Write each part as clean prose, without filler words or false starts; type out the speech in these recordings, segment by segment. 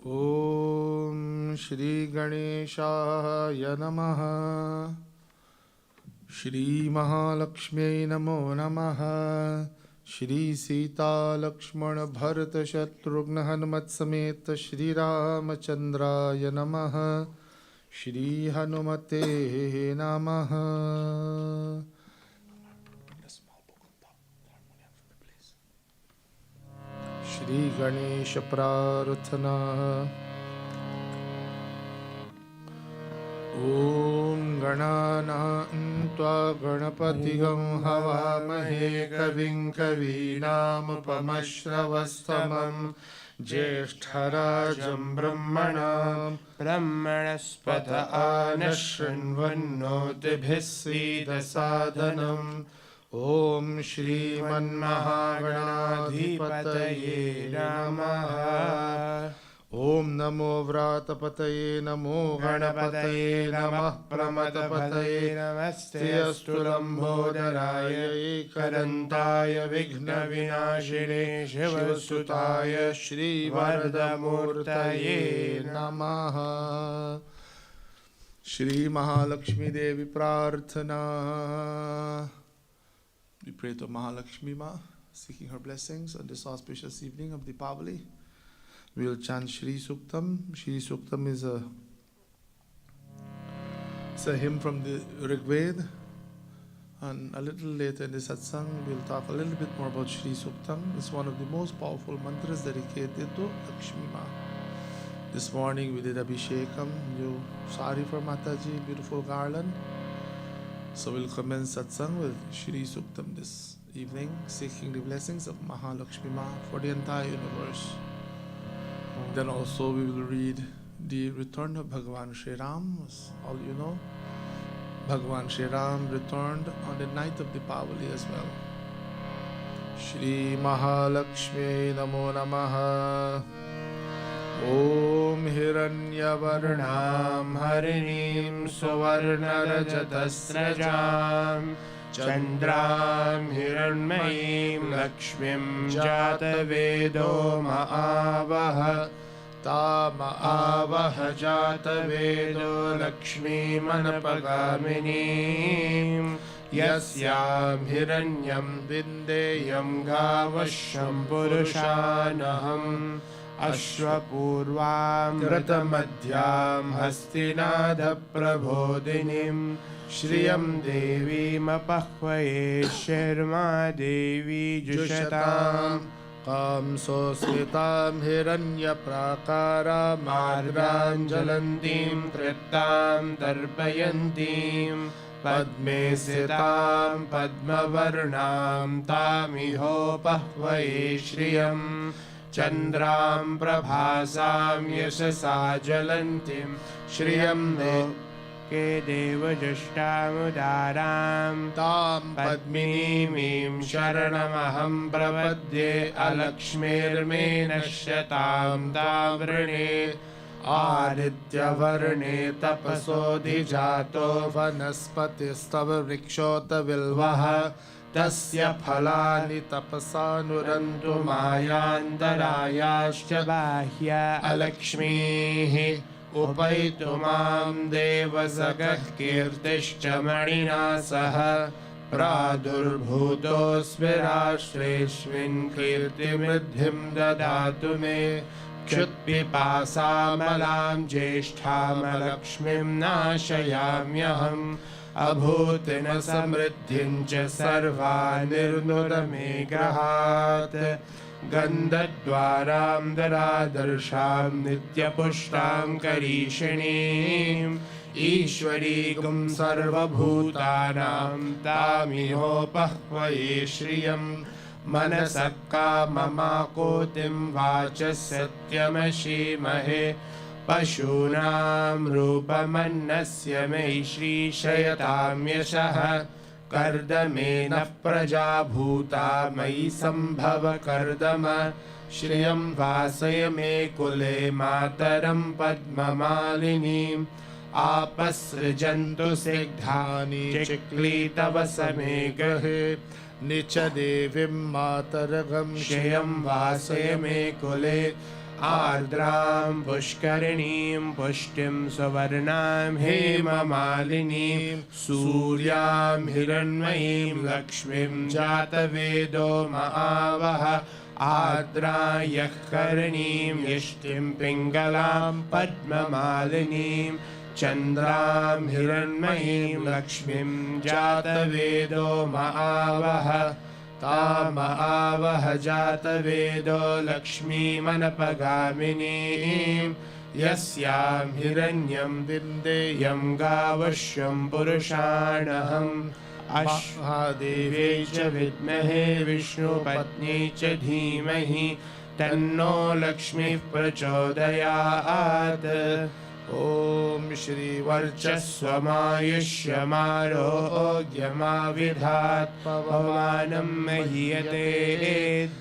Om Shri Ganeshaya Namaha. Shri Mahalakshmi Namo Namaha. Shri Sita Lakshmana Bharata Shatrughna Hanumat Sameta Shri Ramachandraya Namaha. Shri Hanumate Namaha. Shri Ganesha Prarthana. Om Gananam Tva Ganapatigam Havamahe Kavim Kavinam Upamashravastamam Jeshtarajam Brahmanam Brahmanaspata Anashrinvannotibhisvida sadhanam. Om Shri Manmahaganadhipataye Namaha. Om Namo Vratapataye Namo Ganapataye Namah Pramatapataye Namaste Astulambodharaya Ekarantaya Vighna Vinashine Shivasutaya Shri Vardamurtaye Namaha. Shri Mahalakshmi Devi Prarthana. We pray to Mahalakshmi Ma, seeking her blessings on this auspicious evening of Diwali. We will chant Shri Suktam. Shri Suktam is a hymn from the Rig Veda. And a little later in the satsang, we'll talk a little bit more about Shri Suktam. It's one of the most powerful mantras dedicated to Lakshmi Ma. This morning we did Abhishekam, new sari for Mataji, beautiful garland. So we'll commence satsang with Shri Suktam this evening, seeking the blessings of Mahalakshmi Ma for the entire universe. Then also we will read the return of Bhagavan Shri Ram. As all you know, Bhagavan Shri Ram returned on the night of Diwali as well. Shri Mahalakshmi Namo Namaha. Om Hiranyavarnam Harinim Suvarnarajatasrajam Chandram Hiranmayim Lakshmim Jatavedo Ma'avaha Tama'avaha Jatavedo Lakshmi Manapagaminim Yasyam Hiranyam Vindeyam Gavasham Purushanaham Ashwapurvam Kratamadhyam Hastinadha Prabodhinim Shriyam Devi Mapahvaye Sharma Devi Jushatam Kam Sosmitam Hiranya Prakara Madranjalantim Trittam Darpayantim Padme Sitam Padmavarnam Tamiho Pahvaye Shriyam Chandram Prabhasam Yashasa Jalantim Shriyam Ke Devajashtamudaram Tam Padminimim Sharanamaham Pravadye Alakshmirme Nashyatam Tavrane Adityavarne Tapasodhijato Vanaspatistav Vrikshota Vilvaha Tasya phalani tapasanurantu mayandarayascha bahya alakshmihi upaitu mam devasagah kirtischa manina saha pradurbhutosmirashreshvin kirtimridhim dadatu me Kshutpipasamalam jestham alakshmim nashayamyaham Abhutina samriddhincha sarva nirnurame grahat Gandhadvaram daradarsham nityapushtam karishinim Ishwarigam sarvabhutanam tamiho pahvaye shriyam Manasakka mamakotim vachas satyamashimhe Pashunam rupamannasya me shri shayatam yashaha Kardamena prajabhuta mai sambhava kardama Shriyam vasaya me kule mataram padmamalinim आपसृजन्तु सिग्धानि चिक्लीतव समे गृहे निच देवीं मातरगं श्रियं वासय मे कुले आर्द्रां पुष्करिणीं पुष्टिं सुवर्णां हेममालिनीं सूर्यां हिरण्मयीं लक्ष्मीं जातवेदो महावः आर्द्रां यः करणीं यष्टिं पिङ्गलां पद्ममालिनीं चन्द्रां हिरण्मयीं लक्ष्मीं जातवेदो महावः तामहावः जातवेदो लक्ष्मीमनपगामिनीं यस्यां हिरण्यं विन्देयं गावश्यं पुरुषाणहम् महादेव्यै च विद्महे विष्णुपत्न्यै च धीमहि तन्नो लक्ष्मीः प्रचोदयात्। ॐ श्री वर्चस्वमायुष्यमारोग्यमाविधात् पवमानं महीयते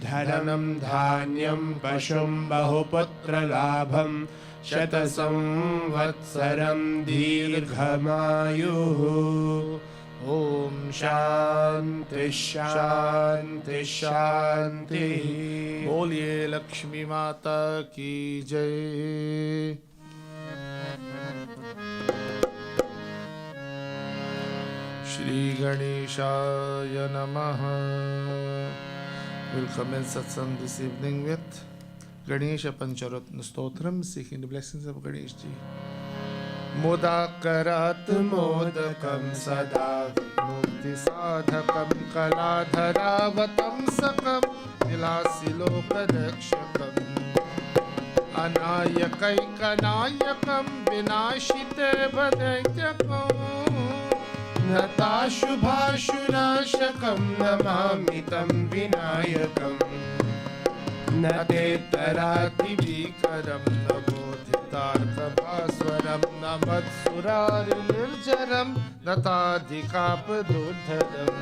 धनं धान्यं पशुं बहुपुत्रलाभं शतसंवत्सरं दीर्घमायुः। ॐ शान्ति शान्ति शान्ति। बोलिए लक्ष्मी माता की जय। Shri Ganeshaya Namaha. We'll commence satsang this evening with Ganesha Pancharatna Stotram, seeking the blessings of Ganesh Ji. Modakarat modakam sada mukti sadhakam kaladharavatam sakam vilasilokadakshakam anayakaikanayakam vinashite bhadaityakam नताशुभाशुनाशकं Namami तं विनायकं न तेतरातिभीकरं न बोधितार्थभास्वरं न मत्सुरारिर्जरं न ताधिकापदुर्धरम्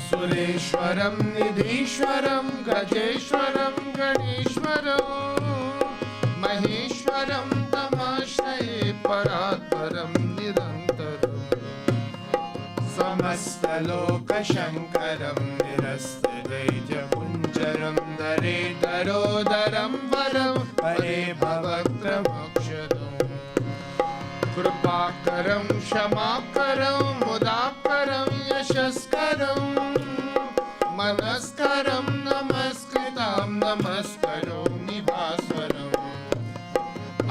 सुरेश्वरं निधीश्वरं गजेश्वरं गणेश्वरं महेश्वरं तमाश्रये परात्परं निरन्तरम् समस्तलोकशङ्करं निरस्तदैजपुञ्जरं धरेतरोदरं वरं हरे भवक्रमोक्षदं कृपाकरं क्षमाकरं मुदाकरं यशस्करं मनस्करं नमस्कृतां नमस्करोमि भास्वरम्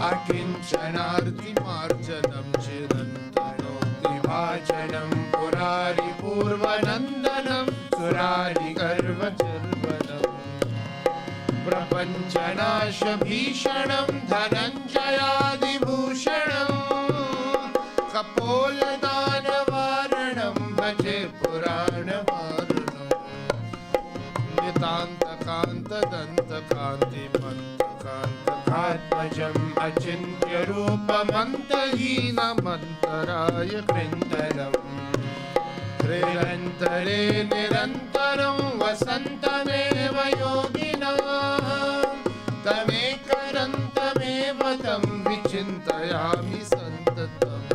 अकिञ्चनार्तिमार्जनं चिरन्तनोक्तिभाजनं पुरारिपूर्वनन्दनं सुरारिगर्वचर्वणम् प्रपञ्चनाशभीषणं धनञ्जयादिभूषणं कपोलदानवारणं भजे पुराणवारणम् नितान्तकान्तदन्तकान्तिमन्तकान्तकात्मजम् अचिन्त्यरूपमन्तहीनमन्तराय कृन्तनम् हृदन्तरे निरन्तरं वसन्तमेव योगिनः तमेकरन्तमेव तं विचिन्तयामि सन्ततम्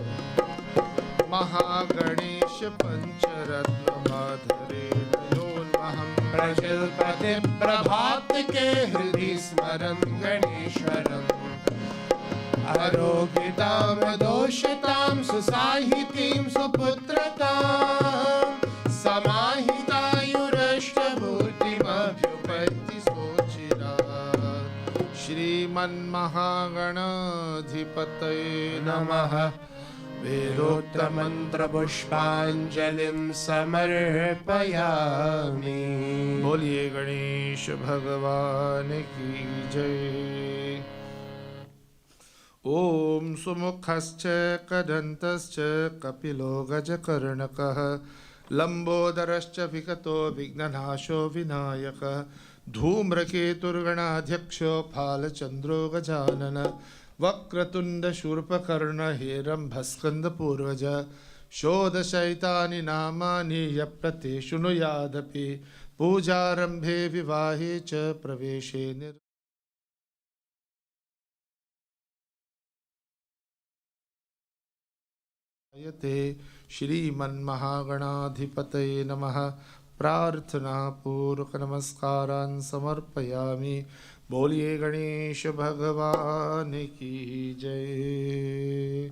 महागणेश पञ्चरत्नमाधरेण योन्महं प्रजल्पते प्रभातके हृदि स्मरं गणेश्वरम् आरोग्यतां दोषतां सुसाहितीं सुपुत्रतां समाहितायुरष्टभूतिमभ्युपैति सोचिरात्। श्रीमन्महागणाधिपतये नमः। वेदोक्तमन्त्रपुष्पाञ्जलिं समर्पयामि। बोलिए गणेश भगवान की जय। ॐ सुमुखश्च कदन्तश्च कपिलो गजकर्णकः लम्बोदरश्च विगतो विघ्ननाशो विनायकः धूम्रकेतुर्गणाध्यक्षो फालचन्द्रो गजानन वक्रतुण्डशूर्पकर्ण हेरम्भस्कन्दपूर्वज षोडशैतानि नामानि यप्रते शृणुयादपि पूजारम्भे विवाहे च प्रवेशे यते श्रीमन्महागणाधिपतये नमः। प्रार्थना पूर्वक नमस्कारान् समर्पयामि। बोलिए गणेश भगवान की जय।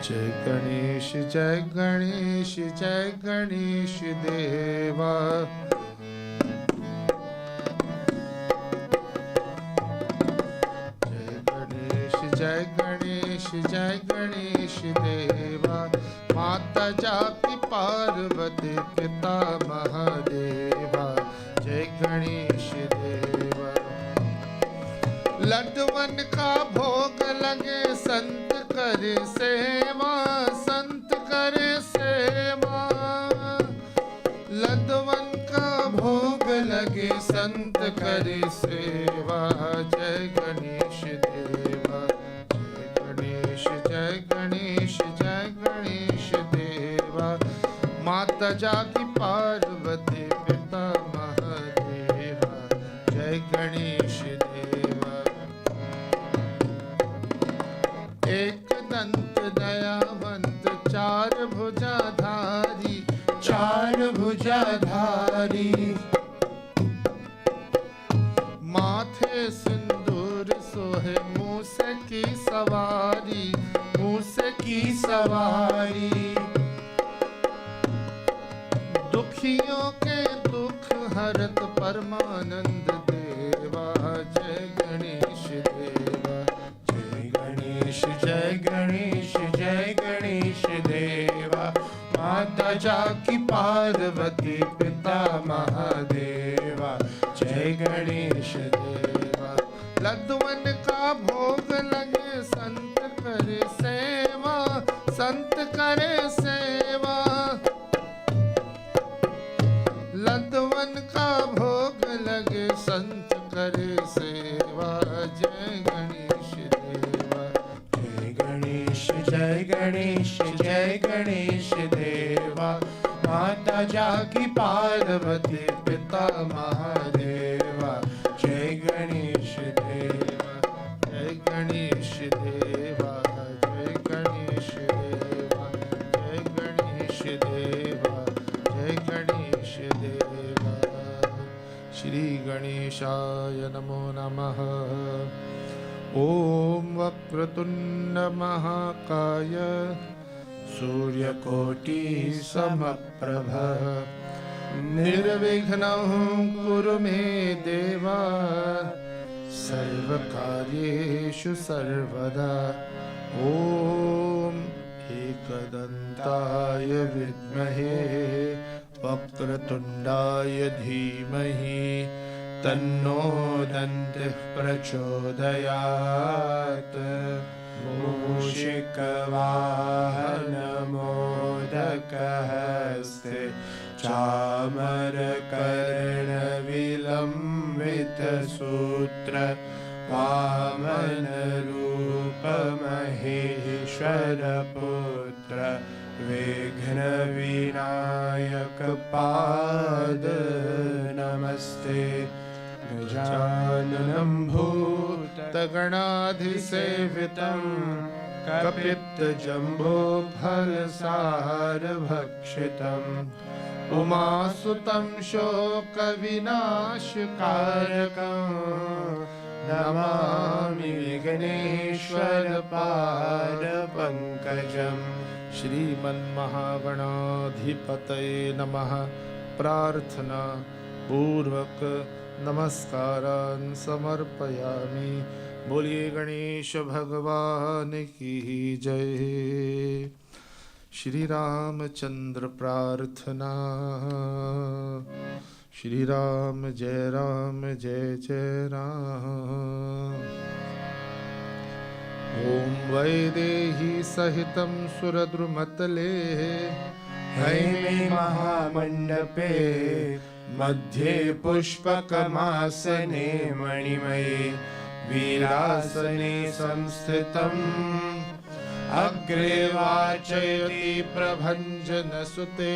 जय गणेश जय गणेश जय गणेश देवा। जय गणेश जय गणेश जय गणेश देवा। माता जाति पार्वती पिता महादेवा। जय गणेश देवा। लड्डुवन का भोग लगे संत करे सेवा। संत करे सेवा। लड्डुवन का भोग लगे संत करे सेवा। जय गणेश देवा। जय गणेश जय गणेश जय गणेश देवा। माता जाकी पार्वती पिता महादेवा। जय गणेश देवा। एक दंत दयावंत चार भुजाधारी। चार भुजाधारी। माथे सिंदूर सोहे मूस की सवारी। मूस की सवारी। दुखियों के दुख हरत परमानंद देवा। जय गणेश देवा। जय गणेश जय गणेश जय गणेश देवा। माता जाकी पार्वती पिता महादेवा। जय गणेश देवा। लड्डुवन का भोग लगे संत करे सेवा। संत करे सेवा। लड्डुवन का भोग लगे संत करे सेवा। जय गणेश देवा। जय गणेश जय गणेश जय गणेश देवा। माता जाकी पार्वती पिता महादेवा। जय गणेश देवा। जय गणेश देवा। जय गणेश देवा। जय गणेश देवा। जय गणेश देवा। श्री गणेशाय नमो नमः। ओम वक्रतुंड महाकाय सूर्यकोटि समप्रभ निर्विघ्नं कुरु मे देवा। सर्वकार्येषु सर्वदा। ओम एकदन्ताय विद्महे वक्रतुण्डाय धीमहि तन्नो दन्तिः प्रचोदयात्। मूषिकवाहनमोदकहस्ते चामरकर्णविलम्बितसूत्र वामनरूपमहेश्वरपुत्र विघ्नविनायकपाद नमस्ते। गजाननं भूतगणाधिसेवितं कपित्तजम्बोफलसारभक्षितम् उमासुतं शोकविनाशकारकं नमामि विघ्नेश्वरपादपङ्कजम्। श्रीमन्महागणाधिपतये नमः। प्रार्थना पूर्वक नमस्कारान् समर्पयामि। बोलिए गणेश भगवान की जय। श्री रामचंद्र प्रार्थना। श्री राम जय जय राम। ओम वैदेही सहितं सुरद्रुमतले हैमे महामण्डपे मध्ये पुष्पकमासने मणिमये वीरासने संस्थितम् अग्रे वाचयति प्रभञ्जनसुते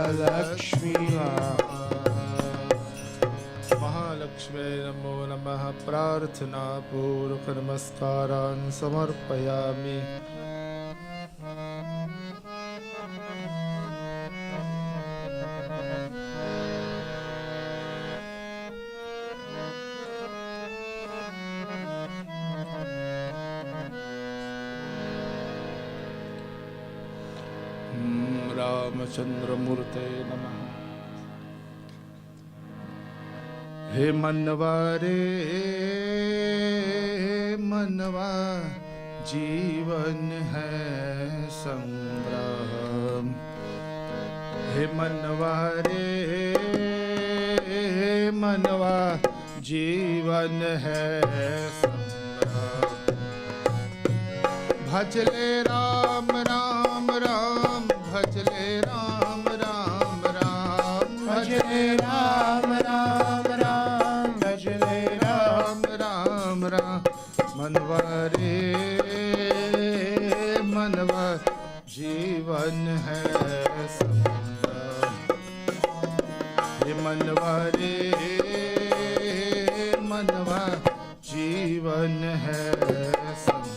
पूर्वक नमस्कारान् समर्पयामि। रामचंद्रमूर्ते नमः। हे मनवा रे मनवा, जीवन है संग्राम। हे मनवा रे मनवा, जीवन है संग्राम। भजले राम राम राम, भजले राम राम राम, भजले राम राम राम, भजले राम राम राम। मनवा रे मनवा, जीवन है संग्राम। हे मनवा रे मनवा, जीवन है संग्राम।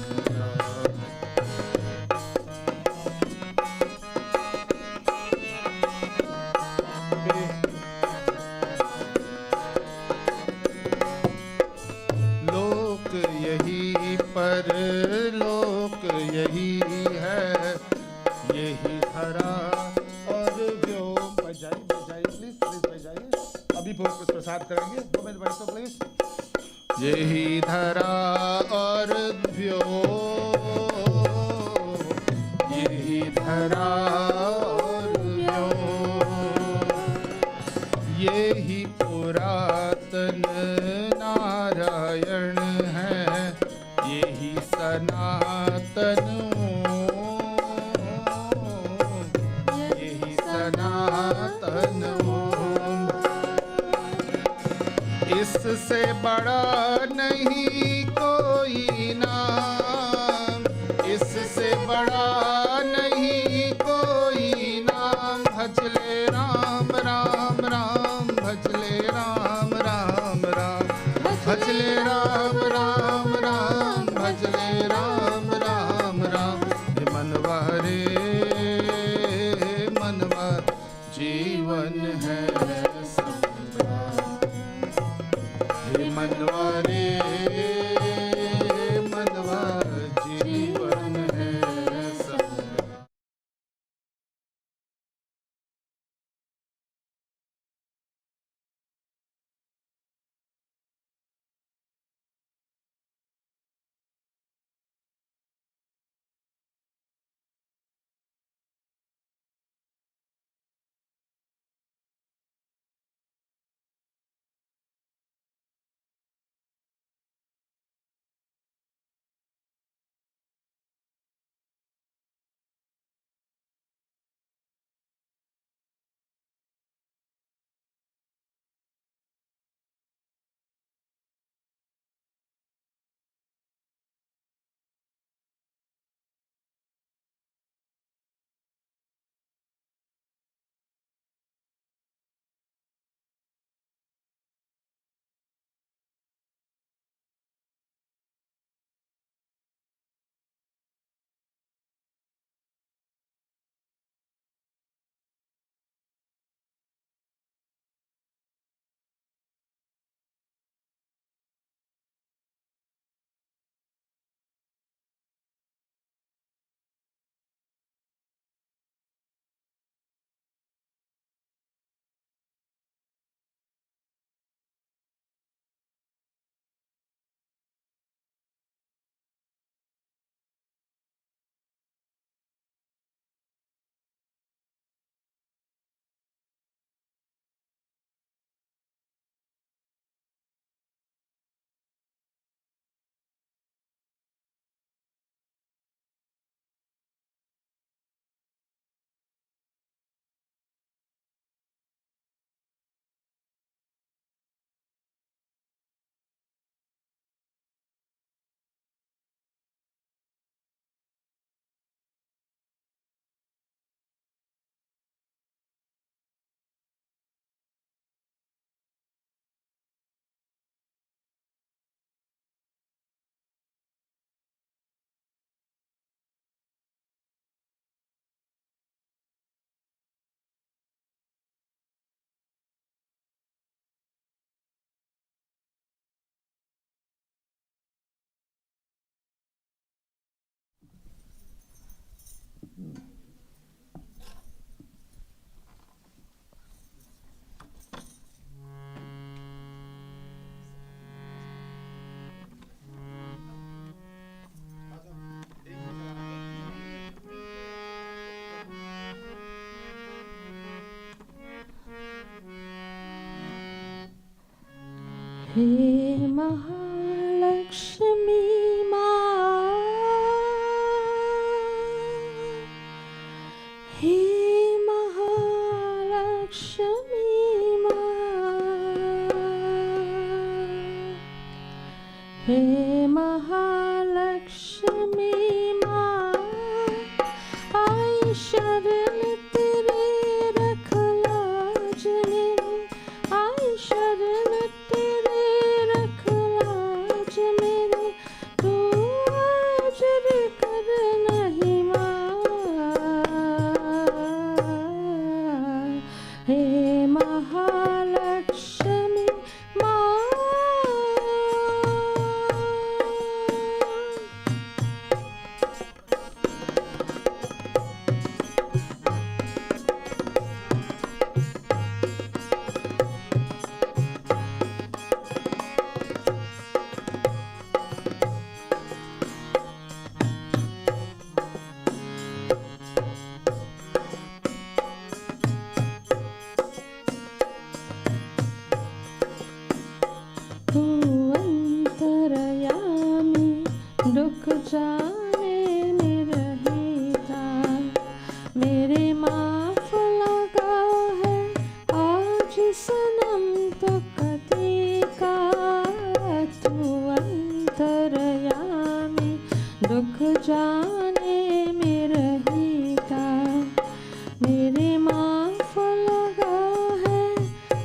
लोक यही है, यही धरा और व्योम। बजाइए प्लीज, बजाइए। अभी प्रसाद करेंगे, 2 मिनट बैठ तो प्लीज। यही धरा और व्योम, यही धरा और व्योम, यही पुरातन नारायण है, यही सनातन, यही सनातन। इससे बड़ा नहीं कोई नाम, इससे बड़ा नहीं कोई नाम। भजले राम राम राम, भजले राम राम राम, भजले राम राम राम, भजले राम राम राम। हे मनवा रे मनवा, जीवन है संग्राम। हे मनवा रे हे महालक्ष्मी माँ, हे महालक्ष्मी माँ, हे महालक्ष्मी माँ, आई शरण तेरे रख लाज मेरे, आई शरण तेरे रख लाज मेरे, तू हाजिर कर नहीं माँ, हे महालक्ष्मी माँ। तू अंतर्यामी दुख जाने में रहेगा, मेरे माफ लगा है आज सनम तो कदी का। तू अंतर्यामी दुख जाने में रहेगा, मेरे माफ लगा है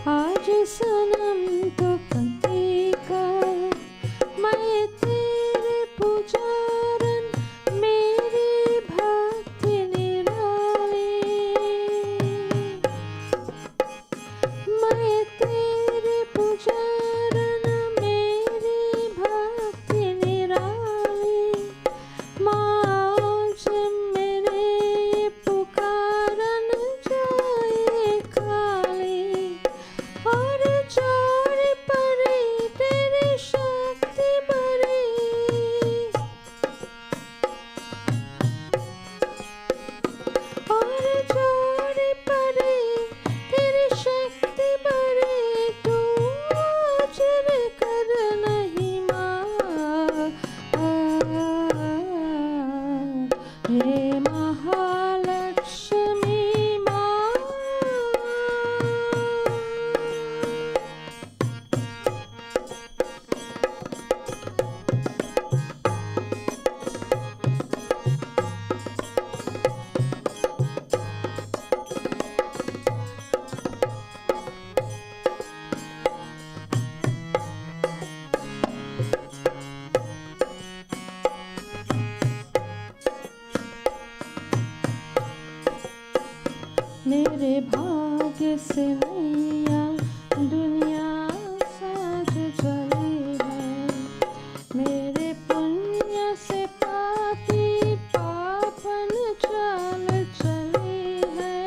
आज सनम तो कदी का। मैं तेरे पुजारन मेरी भक्ति निराली, मैं तेरे पुजारन मेरी भक्ति निराली। माँ मेरे पुकारन जाए खाली, और चोरी पड़ी तेरी शक्ति बड़ी, और चोरी पड़ी तेरी शक्ति बड़ी, तू हाजिर कर नहीं माँ, हे महालक्ष्मी माँ। मेरे भाग्य से नैया दुनिया साज चली है, मेरे पुण्य से पापी पापन चाल चली है।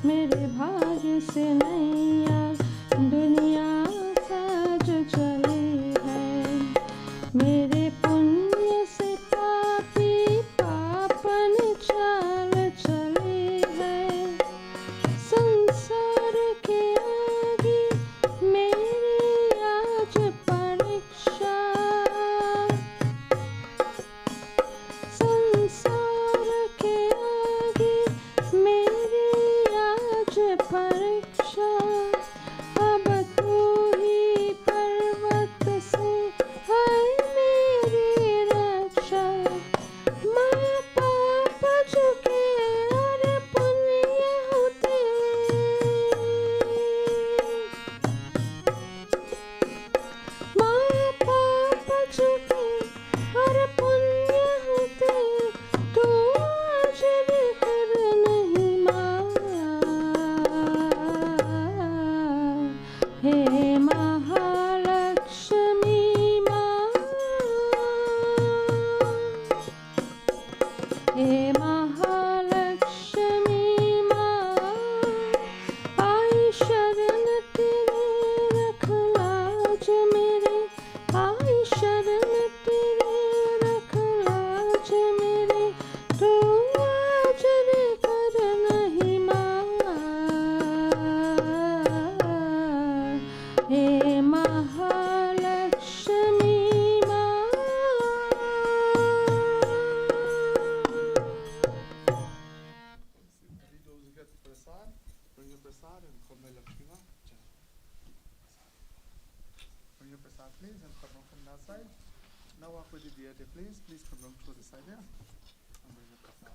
मेरे भाग्य से नैया दुनिया साज चली है, मेरे पुण्य से पापी पापन चाल चली है। संसार के आगे मेरी आज परीक्षा, संसार के आगे मेरी आज परीक्षा। अब तू ही पर्वत से है with the deity, please. Please come down to the side here. And bring it up now.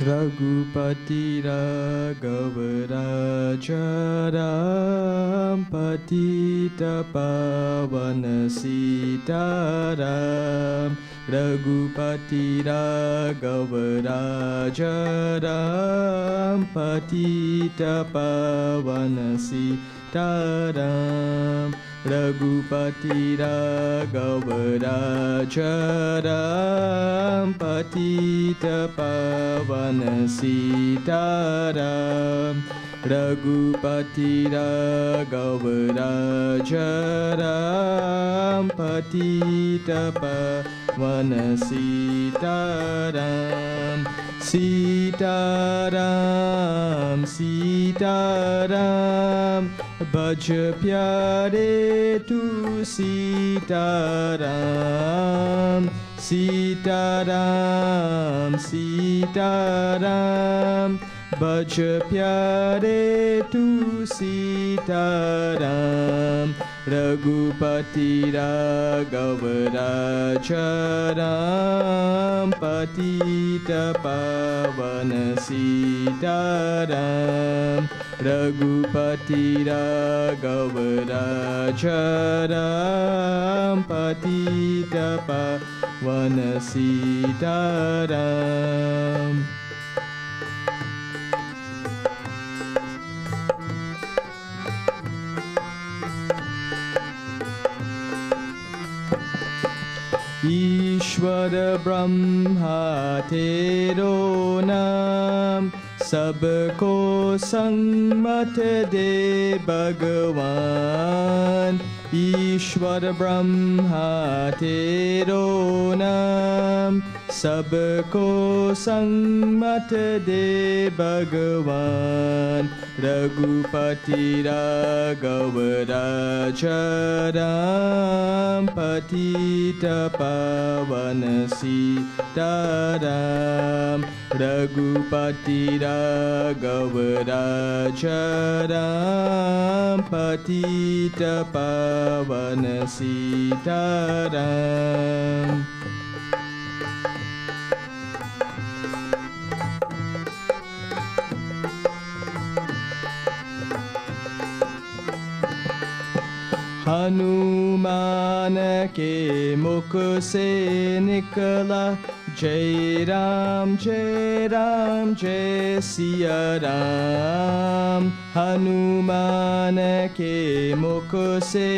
Raghupati Raghav Raja Ram Patita Pavana Sitaram Raghupati Raghav Raja Ram Patita Pavana Sitaram Raghupati Raghav Raja Ram Patita Pavana Sitaram Raghupati Raghav Raja Ram Patita Pavana Sitaram Sitaram Sitaram Bhaj pyare tu Sitaram Sitaram Sitaram Bhaj pyare tu Sitaram Raghupati Raghav Raja Ram Patita Pavana Sitaram Raghupati Raghav Raja Ram Patita Pavana Sitaram ईश्वर ब्रह्मा तेरो नाम सबको संमत दे भगवान ईश्वर ब्रह्मा तेरो नाम सबको संमत दे भगवान रघुपति राघव राजा राम पतित पावन सीताराम रघुपति राघव राजा राम पतित पावन सीताराम हनुमान के मुख से निकला जय राम जय सिया राम हनुमान के मुख से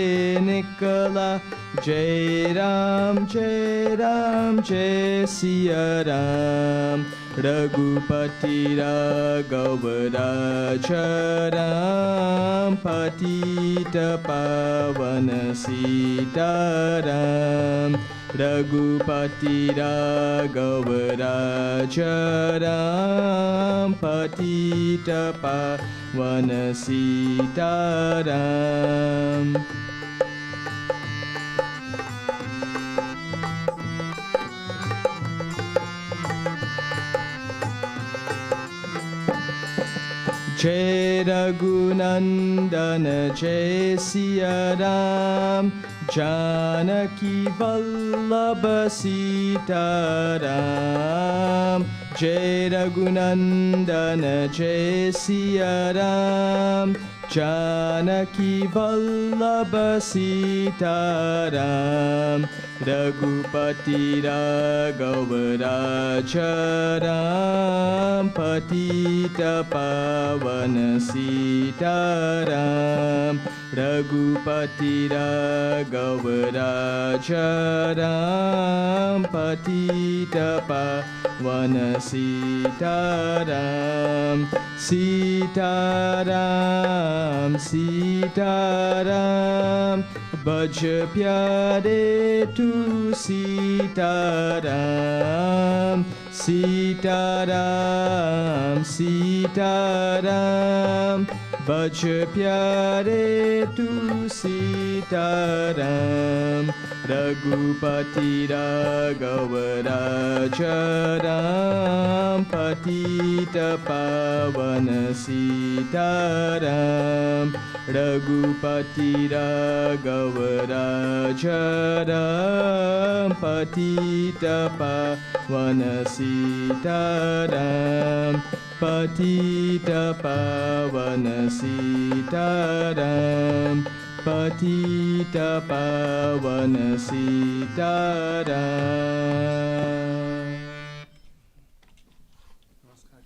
निकला जय राम जय सिया राम रघुपति राघव राजा राम पतित पावन सीताराम रघुपति राघव राजा राम पतित पावन सीताराम जय रघुनंदन जय सिया राम जानकी वल्लभ सीताराम जय रघुनंदन जय सिया राम जानकी वल्लभ सीताराम रघुपति राघव राजा राम पतित पावन सीताराम रघुपति राघव राजा राम पतित पावन Vana Sitaram, Sitaram, Sitaram, Bhaj pyare tu Sitaram, Sitaram, Sitaram, Bhaj pyare tu Sitaram, Raghupati Raghavarajaram, Patita Pavana Sitaram, Raghupati Raghavarajaram, Patita Pavana Sitaram, Patita Pavana Sitaram, Patita Pavana Sitaram. नमस्कार।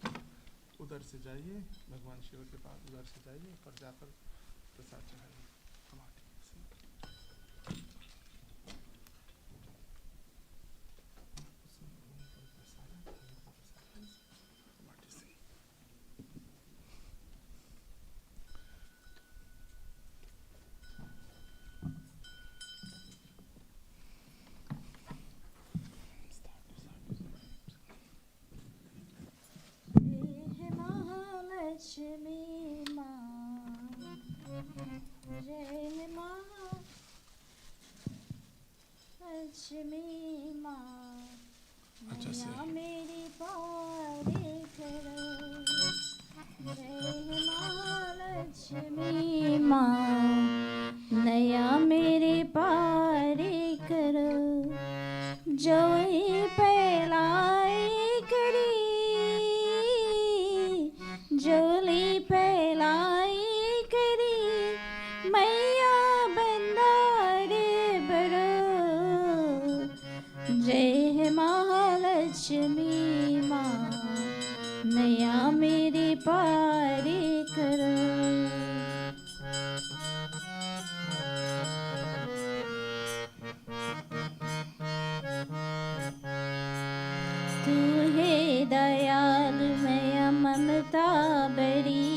उधर से जाइए, भगवान शिव के पास उधर से जाइए, ऊपर जाकर प्रसाद चढ़ाइए। टमाटर से महालक्ष्मी माँ, जय महालक्ष्मी माँ, अच्छा से नैया मेरी पारी करो। जय महालक्ष्मी माँ, नैया मेरी पारी करो। जो ही पहलाई करी, जोली पहलाई करी, मैया बंदारे बरो। जय महालक्ष्मी माँ, नैया मेरी पारी करो। तू है दयालु मैया ममता बड़ी,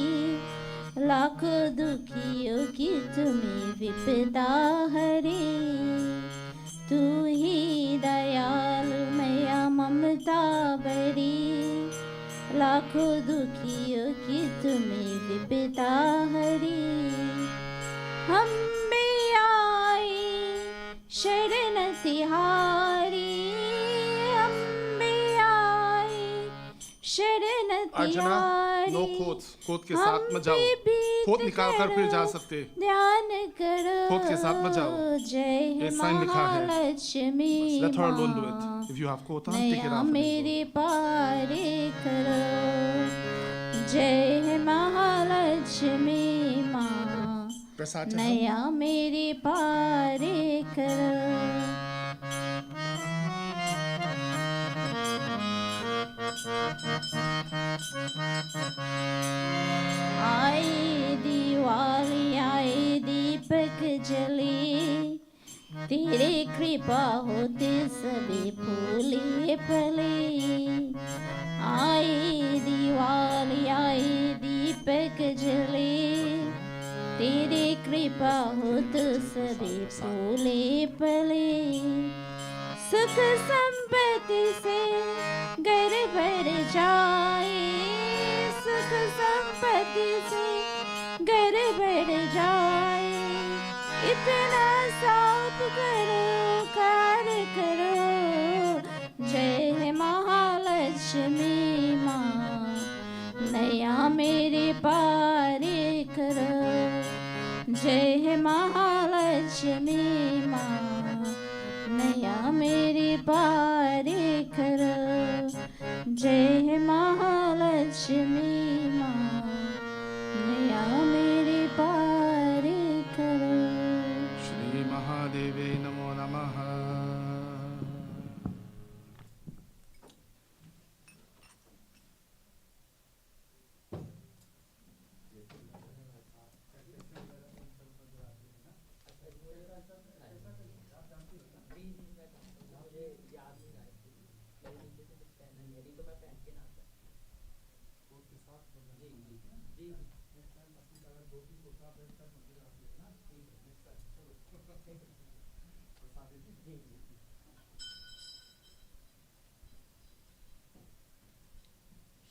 लाखों दुखियों की तुम्हें विपदा हरी। तू ही दयालु मैया ममता बड़ी, लाखों दुखियों की तुम्हें विपदा हरी। हम भी आए शरण तिहारी, हम भी आए शरण अर्चना, तिहारी। नो खोत, खोत के साथ मत जाओ। खोत निकाल कर फिर जा सकते। ध्यान करो, खोत के साथ मत जाओ। जय ये साइन लिखा है। Mahalakshmi Let her alone do माँ, it. If you have Khot, take it नैया off. मेरी पारी करो। जय महालक्ष्मी माँ, प्रसाद चढ़ाओ। नैया मेरी पारी करो। आए दिवाली आए दीपक जले, तेरे कृपा होते सभी फूले फले। आए दिवाली आए दीपक जले, तेरे कृपा होते सभी फूले फले। सुख संपत्ति से घर भर जाए, सुख संपत्ति से घर भर जाए। इतना सब करो, कार्य करो। जय महालक्ष्मी माँ, नैया मेरे पारी करो। जय महालक्ष्मी माँ, नैया मेरी पारी करो। जय महालक्ष्मी माँ, नैया मेरी पारी करो। श्री महादेवे नमो नमः।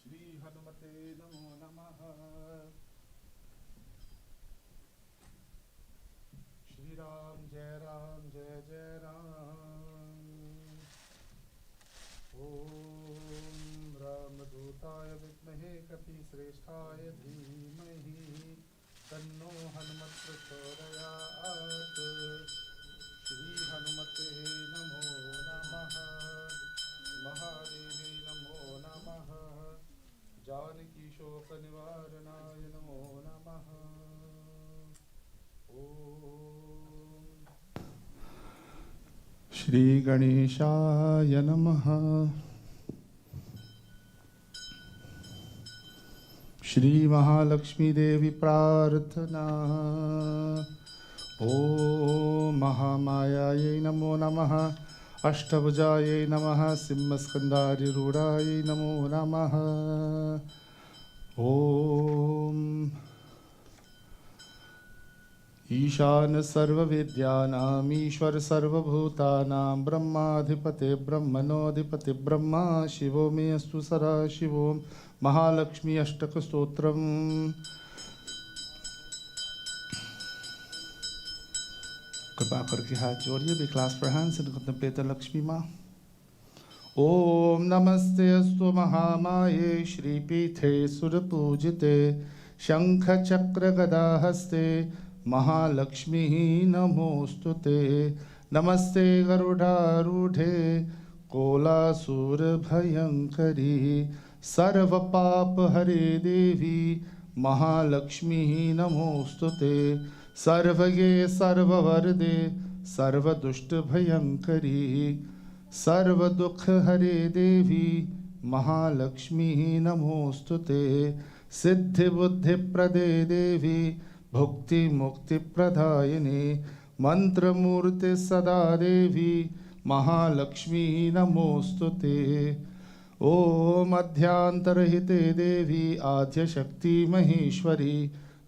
Shri Hanumate Namo Namaha. Shri Ram Jai Ram Jai Jai Ram. Om Ramadutaya Vidmahe Kapi Sresthaya Dhimahi Tanno Hanumat Prachodayat. Shri Hanumate Namo Namaha. Mahadevi Namo Namaha. Janaki Shoka Nivaranaya Namo Namaha. Om Shri Ganeshaya Namaha. Shri Mahalakshmi Devi Prarthana. Om Mahamayaye Namo Namaha. Ashtabhujaye Namaha. Simhaskandari Rudaye Namo Namaha. Om Ishan सर्वविद्यानां ईश्वर सर्वभूतानां ब्रह्माधिपते ब्रह्मणोऽधिपति ब्रह्मा शिवो मे अस्तु सदा शिवो महालक्ष्मी अष्टक स्तोत्रम् कृपा करके हाथ जोड़िए be clasp for hands and contemplate the Lakshmi माँ ओम नमस्ते अस्तु महामाये श्रीपीठे सुरपूजिते शंख चक्र गदा हस्ते महालक्ष्मी नमोस्तुते नमस्ते गरुडारूढ़े कोलासुर भयंकरी सर्व पाप हरे देवी महालक्ष्मी नमोस्तुते सर्वगे सर्ववरदे सर्वदुष्ट भयंकरी सर्व दुख हरे देवी महालक्ष्मी नमोस्तुते सिद्धि बुद्धि प्रदे देवी भुक्ति मुक्ति प्रदायिनी मंत्र मूर्ति सदा देवी महालक्ष्मी नमोस्तुते ओम अध्यांतरहिते देवी आद्य शक्ति महेश्वरी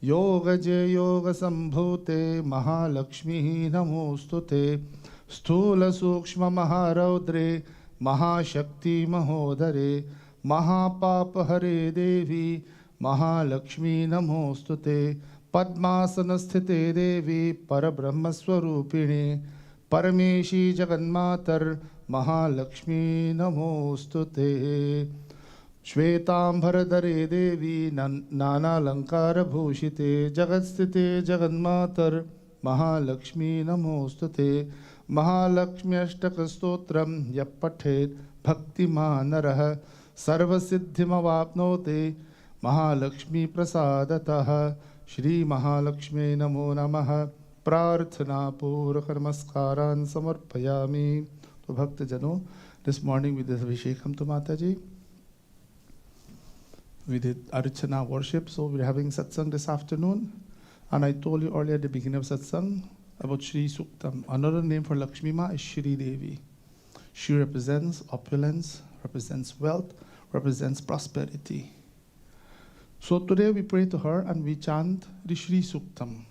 योग जय योग संभूते महालक्ष्मी नमोस्तुते स्थूल सूक्ष्म महारौद्रे महाशक्ति महोदरे महापाप हरे देवी महालक्ष्मी नमोस्तुते पद्मासन स्थिते देवी परब्रह्म स्वरूपिणी परमेशी जगन्मातर महालक्ष्मी नमोस्तुते श्वेतांबरधरे देवी नानालंकार भूषिते जगत्स्थिते जगन्मातर महालक्ष्मी नमोस्तुते महालक्ष्मी अष्टक स्तोत्रम यः पठेत् भक्तिमान् नरः सर्वसिद्धिमवाप्नोति महालक्ष्मी प्रसादतः श्री महालक्ष्मी नमो नमः प्रार्थना पूर्वक नमस्कारान् समर्पयामि तो भक्त जनों this morning we did Abhishekam to Mataji. We did Archana worship, so we're having satsang this afternoon. And I told you earlier at the beginning of satsang about Shri Suktam. Another name for Lakshmi Ma is Shri Devi. She represents opulence, represents wealth, represents prosperity. So today we pray to her and we chant the Shri Suktam.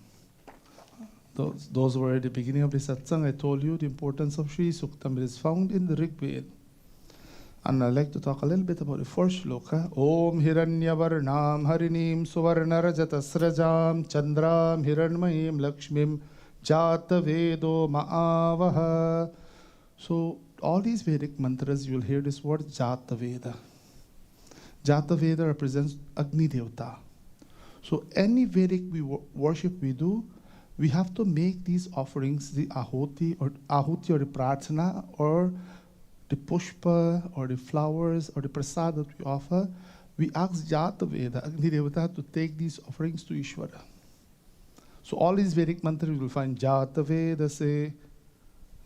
Those were at the beginning of the satsang. I told you the importance of Shri Suktam. It is found in the Rig Veda. And I'd like to talk a little bit about the first shloka. Om Hiranyavarnam Harinim Suvarnarajatasrajam Chandram Hiranmayim Lakshmim Jata Vedo Ma'avaha. So all these Vedic mantras, you'll hear this word Jata Veda. Jata Veda represents Agni Devata. So any Vedic worship we do, we have to make these offerings, the Ahuti or the Prarthana or the Pushpa or the flowers or the Prasad that we offer. We ask Jata Veda, Agni Devata, to take these offerings to Ishvara. So all these Vedic mantras you will find Jata Veda say,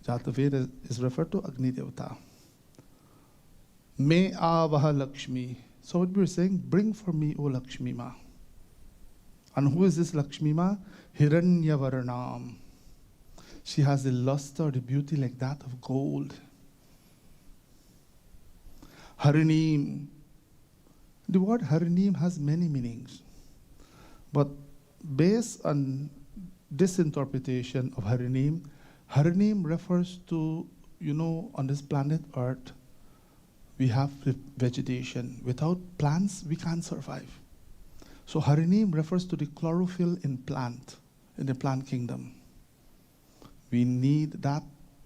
Jata Veda is referred to Agni Devata. Me Avaha Lakshmi. So what we're saying, bring for me, O Lakshmi Ma. And who is this Lakshmi Ma? Hiranyavarnam. She has the luster, the beauty like that of gold. Harinim. The word Harinim has many meanings. But based on this interpretation of Harinim, Harinim refers to, on this planet Earth, we have vegetation. Without plants, we can't survive. So Harinim refers to the chlorophyll in the plant kingdom. We need that.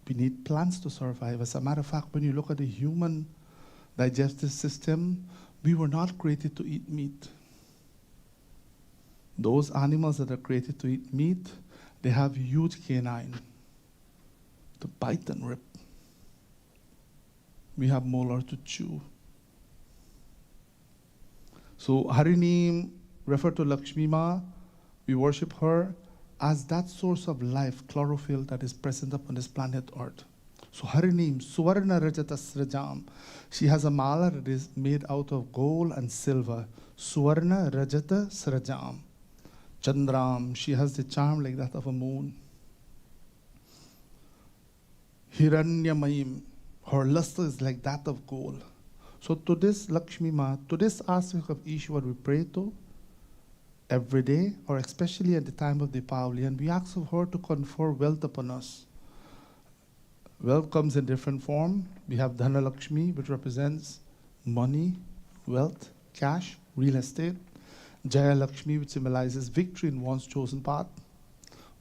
We need plants to survive. As a matter of fact, when you look at the human digestive system, we were not created to eat meat. Those animals that are created to eat meat, they have huge canine to bite and rip. We have molar to chew. So Harinim refer to Lakshmi Ma. We worship her as that source of life, chlorophyll, that is present upon this planet Earth. So Harinim, Suvarna Rajata Srajam. She has a mala that is made out of gold and silver. Suvarna Rajata Srajam. Chandram, she has the charm like that of a moon. Hiranyamayim, her luster is like that of gold. So to this Lakshmi Ma, to this aspect of Ishwar we pray to every day, or especially at the time of Diwali, and we ask of her to confer wealth upon us. Wealth comes in different form. We have Dhana Lakshmi, which represents money, wealth, cash, real estate. Jaya Lakshmi, which symbolizes victory in one's chosen path.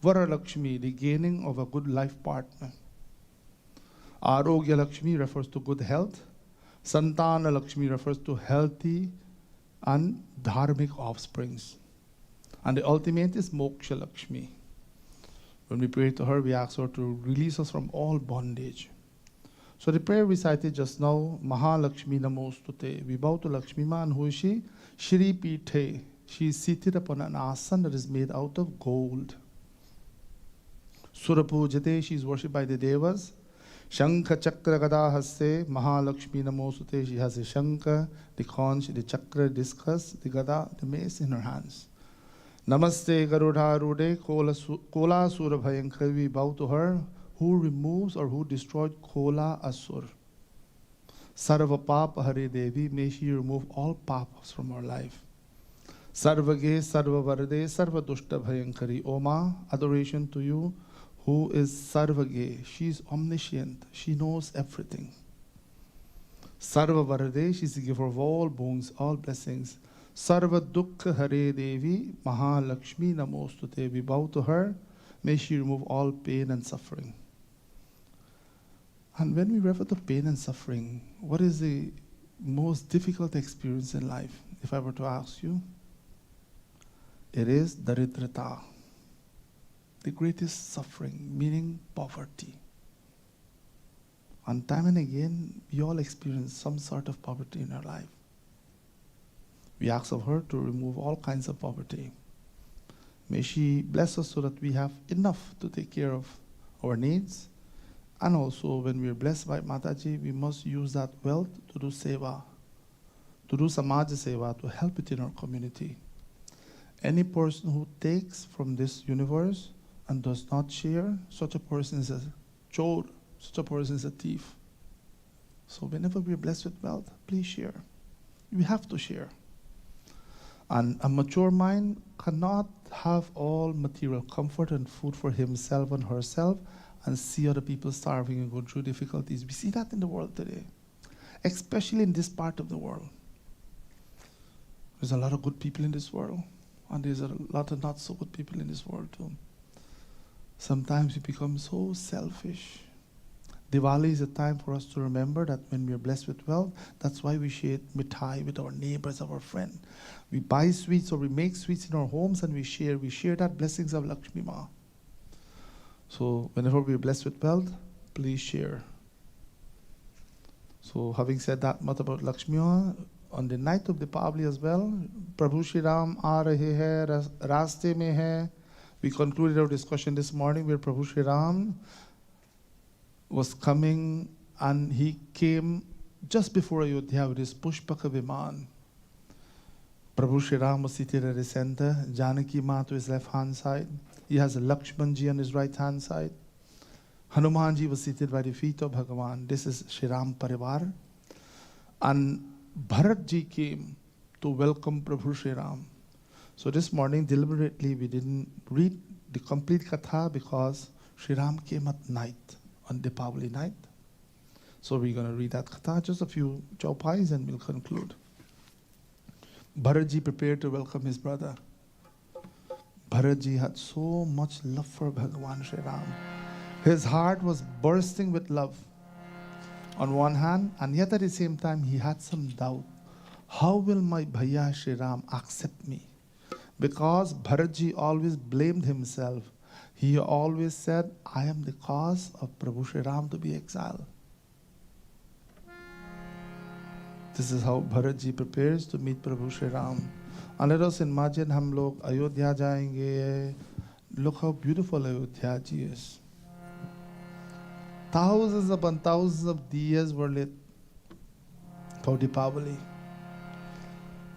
Vara Lakshmi, the gaining of a good life partner. Arogya Lakshmi refers to good health. Santana Lakshmi refers to healthy and dharmic offsprings. And the ultimate is Moksha Lakshmi. When we pray to her, we ask her to release us from all bondage. So the prayer recited just now, Mahalakshmi Namostute. We bow to Lakshmi Ma, and who is she? Shri Pithe. She is seated upon an asana that is made out of gold. Surapujate, she is worshipped by the Devas. Shankha Chakra Gada Haste, Mahalakshmi Namostute. She has the Shankha, the conch, the Chakra, discus, the Gada, the mace in her hands. Namaste Garudha Rude, Kola Sura Bhayankar. We bow to her who removes or who destroyed Kola Asur. Sarva Papa Hare Devi, may she remove all papas from our life. Sarvage, Sarva Varade, Sarva Dushta Bhayankari. Oma, adoration to you, who is Sarvage. She is omniscient. She knows everything. Sarva Varade, she is the giver of all boons, all blessings. Sarva Dukkha Hare Devi, Mahalakshmi Namostute. We bow to her. May she remove all pain and suffering. And when we refer to pain and suffering, what is the most difficult experience in life? If I were to ask you, it is Daridrata, the greatest suffering, meaning poverty. And time and again, we all experience some sort of poverty in our life. We ask of her to remove all kinds of poverty. May she bless us so that we have enough to take care of our needs. And also, when we are blessed by Mataji, we must use that wealth to do seva, to do samaj seva, to help it in our community. Any person who takes from this universe and does not share, such a person is a chor, such a person is a thief. So whenever we are blessed with wealth, please share. We have to share. And a mature mind cannot have all material comfort and food for himself and herself and see other people starving and going through difficulties. We see that in the world today, especially in this part of the world. There's a lot of good people in this world, and there's a lot of not so good people in this world too. Sometimes we become so selfish. Diwali is a time for us to remember that when we are blessed with wealth, that's why we share mithai with our neighbors, our friends. We buy sweets or we make sweets in our homes and we share. We share that blessings of Lakshmi Ma. So whenever we are blessed with wealth, please share. So having said that much about Lakshmi Ma, on the night of Diwali as well, Prabhu Shri Ram aa rahe hai, raste mein hai. We concluded our discussion this morning where Prabhu Shri Ram was coming, and he came just before Ayodhya with his Pushpaka Viman. Prabhu Shri Ram was seated at the center, Janaki Ma to his left hand side. He has a Lakshmanji on his right hand side. Hanumanji was seated by the feet of Bhagavan. This is Shri Ram Parivar. And Bharat ji came to welcome Prabhu Shri Ram. So this morning, deliberately, we didn't read the complete Katha because Shri Ram came at night, on Diwali night. So we're going to read that Katha, just a few chaupais, and we'll conclude. Bharat ji prepared to welcome his brother. Bharat ji had so much love for Bhagavan Shri Ram. His heart was bursting with love on one hand, and yet at the same time he had some doubt. How will my Bhaiya Shri Ram accept me? Because Bharat ji always blamed himself. He always said, I am the cause of Prabhu Shri Ram to be exiled. This is how Bharat ji prepares to meet Prabhu Shri Ram. And let us imagine hum log Ayodhya jayenge. Look how beautiful Ayodhya ji is. Thousands upon thousands of diyas were lit for Diwali.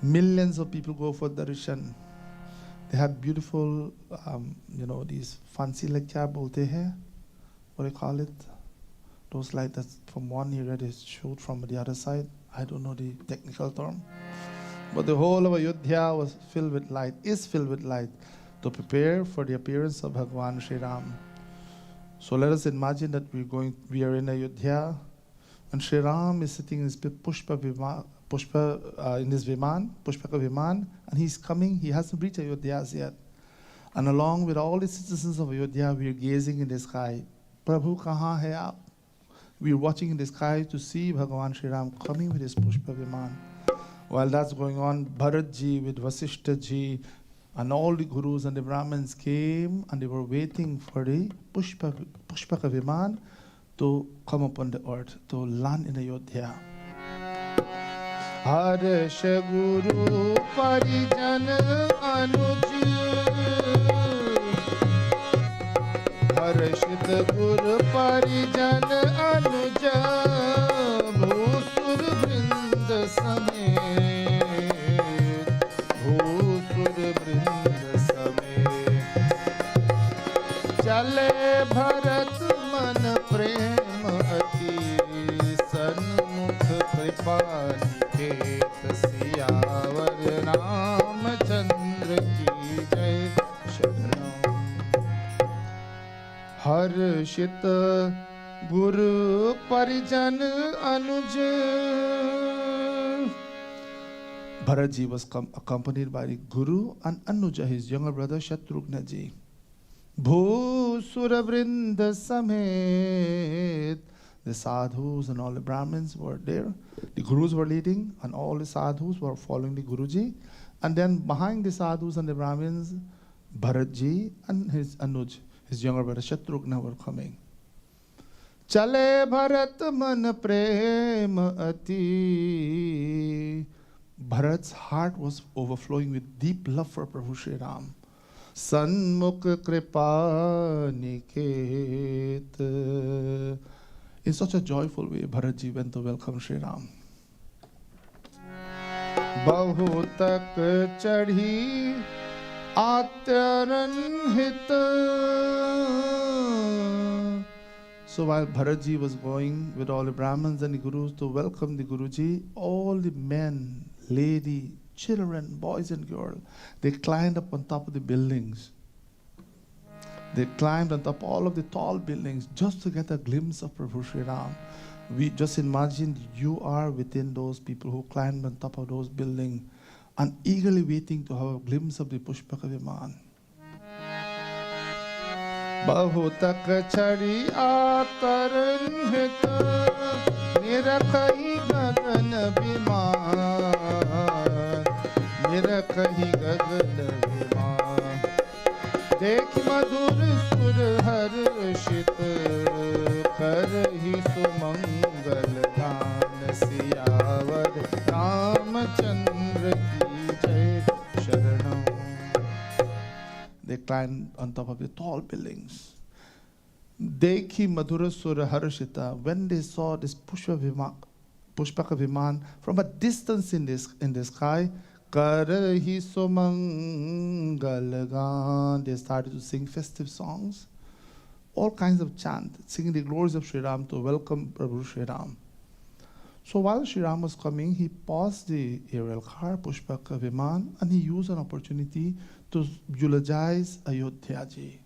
Millions of people go for darshan. They have beautiful, these fancy like kya bolte hai? What do you call it? Those lights that from one area they shoot from the other side. I don't know the technical term. But the whole of Ayodhya was filled with light, is filled with light, to prepare for the appearance of Bhagwan Shri Ram. So let us imagine that we are in Ayodhya, and Shri Ram is sitting in his Pushpaka Viman, and he's coming. He hasn't reached Ayodhya yet. And along with all the citizens of Ayodhya, we are gazing in the sky. Prabhu, kahan hai aap? We are watching in the sky to see Bhagavan Shri Ram coming with his Pushpa Viman. While that's going on, Bharat ji with Vasishta ji and all the gurus and the Brahmins came, and they were waiting for the Pushpaka Viman to come upon the earth, to land in Ayodhya. Harsh Guru Parijan Anuj Harshit Guru Parijan Anuj Bhusur Vrind Samet Bhusur Vrind Samet Chale Bharat Man Prem Ati Sanmukh Kripani Siyavar Ramchandra की जय शरणम हर्षित गुरु परिजन अनुज. Bharat ji was accompanied by the Guru and Anuja, his younger brother Shatrughna ji. Bhusura Vrinda Samet. The sadhus and all the Brahmins were there. The Gurus were leading, and all the sadhus were following the Guruji. And then behind the sadhus and the Brahmins, Bharat ji and his Anuj, his younger brother Shatrughna, were coming. Chale Bharat man prem ati. Bharat's heart was overflowing with deep love for Prabhu Shri Ram. Sanmukh kripa niket. In such a joyful way, Bharat ji went to welcome Shri Ram. बहुतक चढ़ी आतरन्हित. So while Bharat ji was going with all the Brahmins and the Gurus to welcome the Guruji, all the men, lady, children, boys and girls, they climbed up on top of the buildings. They climbed on top of all of the tall buildings just to get a glimpse of Prabhu Shri Ram. We just imagine you are within those people who climbed on top of those buildings and eagerly waiting to have a glimpse of the Pushpaka Viman. बहुतक चढ़ी आतरन्हित निरखहि गगन विमान निरखहि गगन विमान देख मधुर सुर हर्षित करहि सुमंगल गान सियावर रामचंद्र की जय शरणम. They climbed on top of the tall buildings. Dekhi Madhura Sura Harashita. When they saw this Pushpaka Viman from a distance in the sky, Karahi Sumangal, they started to sing festive songs, all kinds of chant, singing the glories of Sri Ram to welcome Prabhu Sri Ram. So while Sri Ram was coming, he paused the aerial car, Pushpaka Viman, and he used an opportunity to eulogize Ayodhya ji.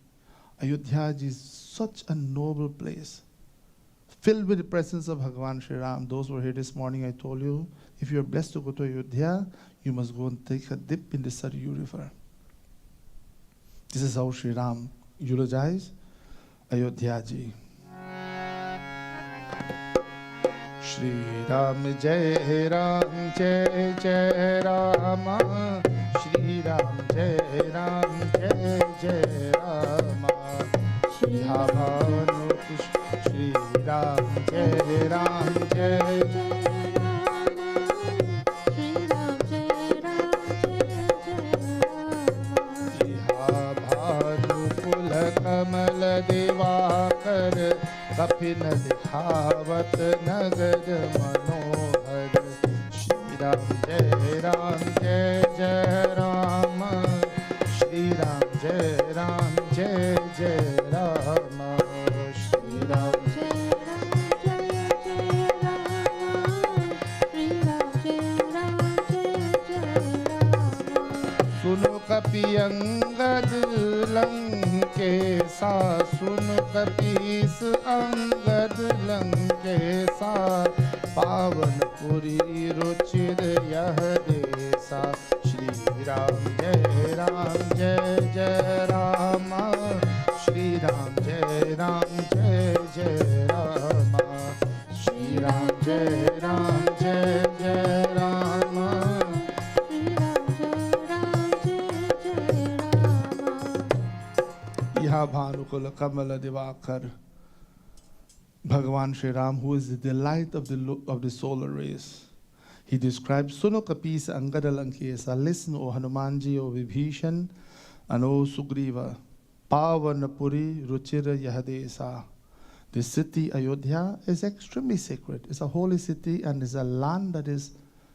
Ayodhya ji is such a noble place, filled with the presence of Bhagavan Sri Ram. Those who were here this morning, I told you, if you are blessed to go to Ayodhya, you must go and take a dip in the Saryu River. This is how Sri Ram eulogized Ayodhya ji. Shri Ram Jai Ram Jai Jai Rama, Shri Ram Jai Ram Jai Jai Rama, Shri Bhavanu Shri Ram Jai Ram Jai Jai Rama, Shri Ram Jai Ram Jai Jai Rama, Bhavanu Kula Kamal Divakar कपिन दिखावत नगर मनोहर श्री राम जय राम श्री राम जय जय राम श्री राम जय राम श्री राम जय राम सुनो कपि अंगद लंकेसा सुन कपीस अंगद लंकेसा पावनपुरी रुचिर यह देसा श्री राम जय राम श्री राम जय जय राम श्री राम जय Ram Bhanukuла Kamala Divakar, Bhagavan Sri Ram, who is the delight of the solar race. He describes Suno Kapisa Angada Lankesa, listen, O Hanumanji, O Vibhishan, and O Sugriva, Pavanapuri Ruchira Yahadesa. The city Ayodhya is extremely sacred. It's a holy city and is a land that is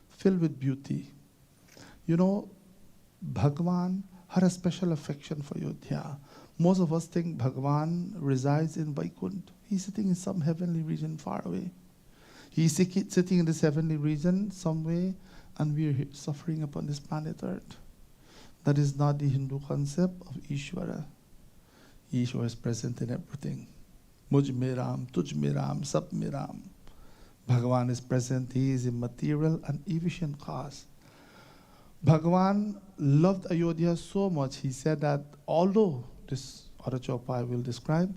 filled with beauty. You know, Bhagavan had a special affection for Ayodhya. Most of us think Bhagavan resides in Vaikuntha. He's sitting in some heavenly region far away. He's sitting in this heavenly region some way, and we are suffering upon this planet Earth. That is not the Hindu concept of Ishvara. Ishvara is present in everything. Muj mein Ram, tuj mein Ram, sab mein Ram. Bhagavan is present. He is a material and efficient cause. Bhagavan loved Ayodhya so much, he said that although, this Arachopa will describe,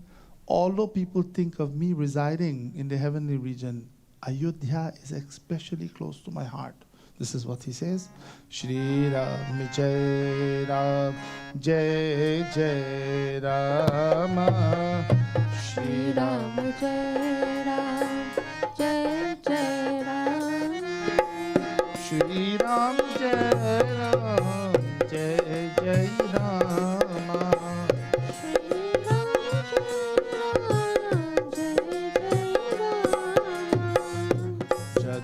although people think of me residing in the heavenly region, Ayodhya is especially close to my heart. This is what he says. Shri Ram Jai Jai Rama. Shri Ram Jai Jai Rama. Shri Ram Jai Jai Rama.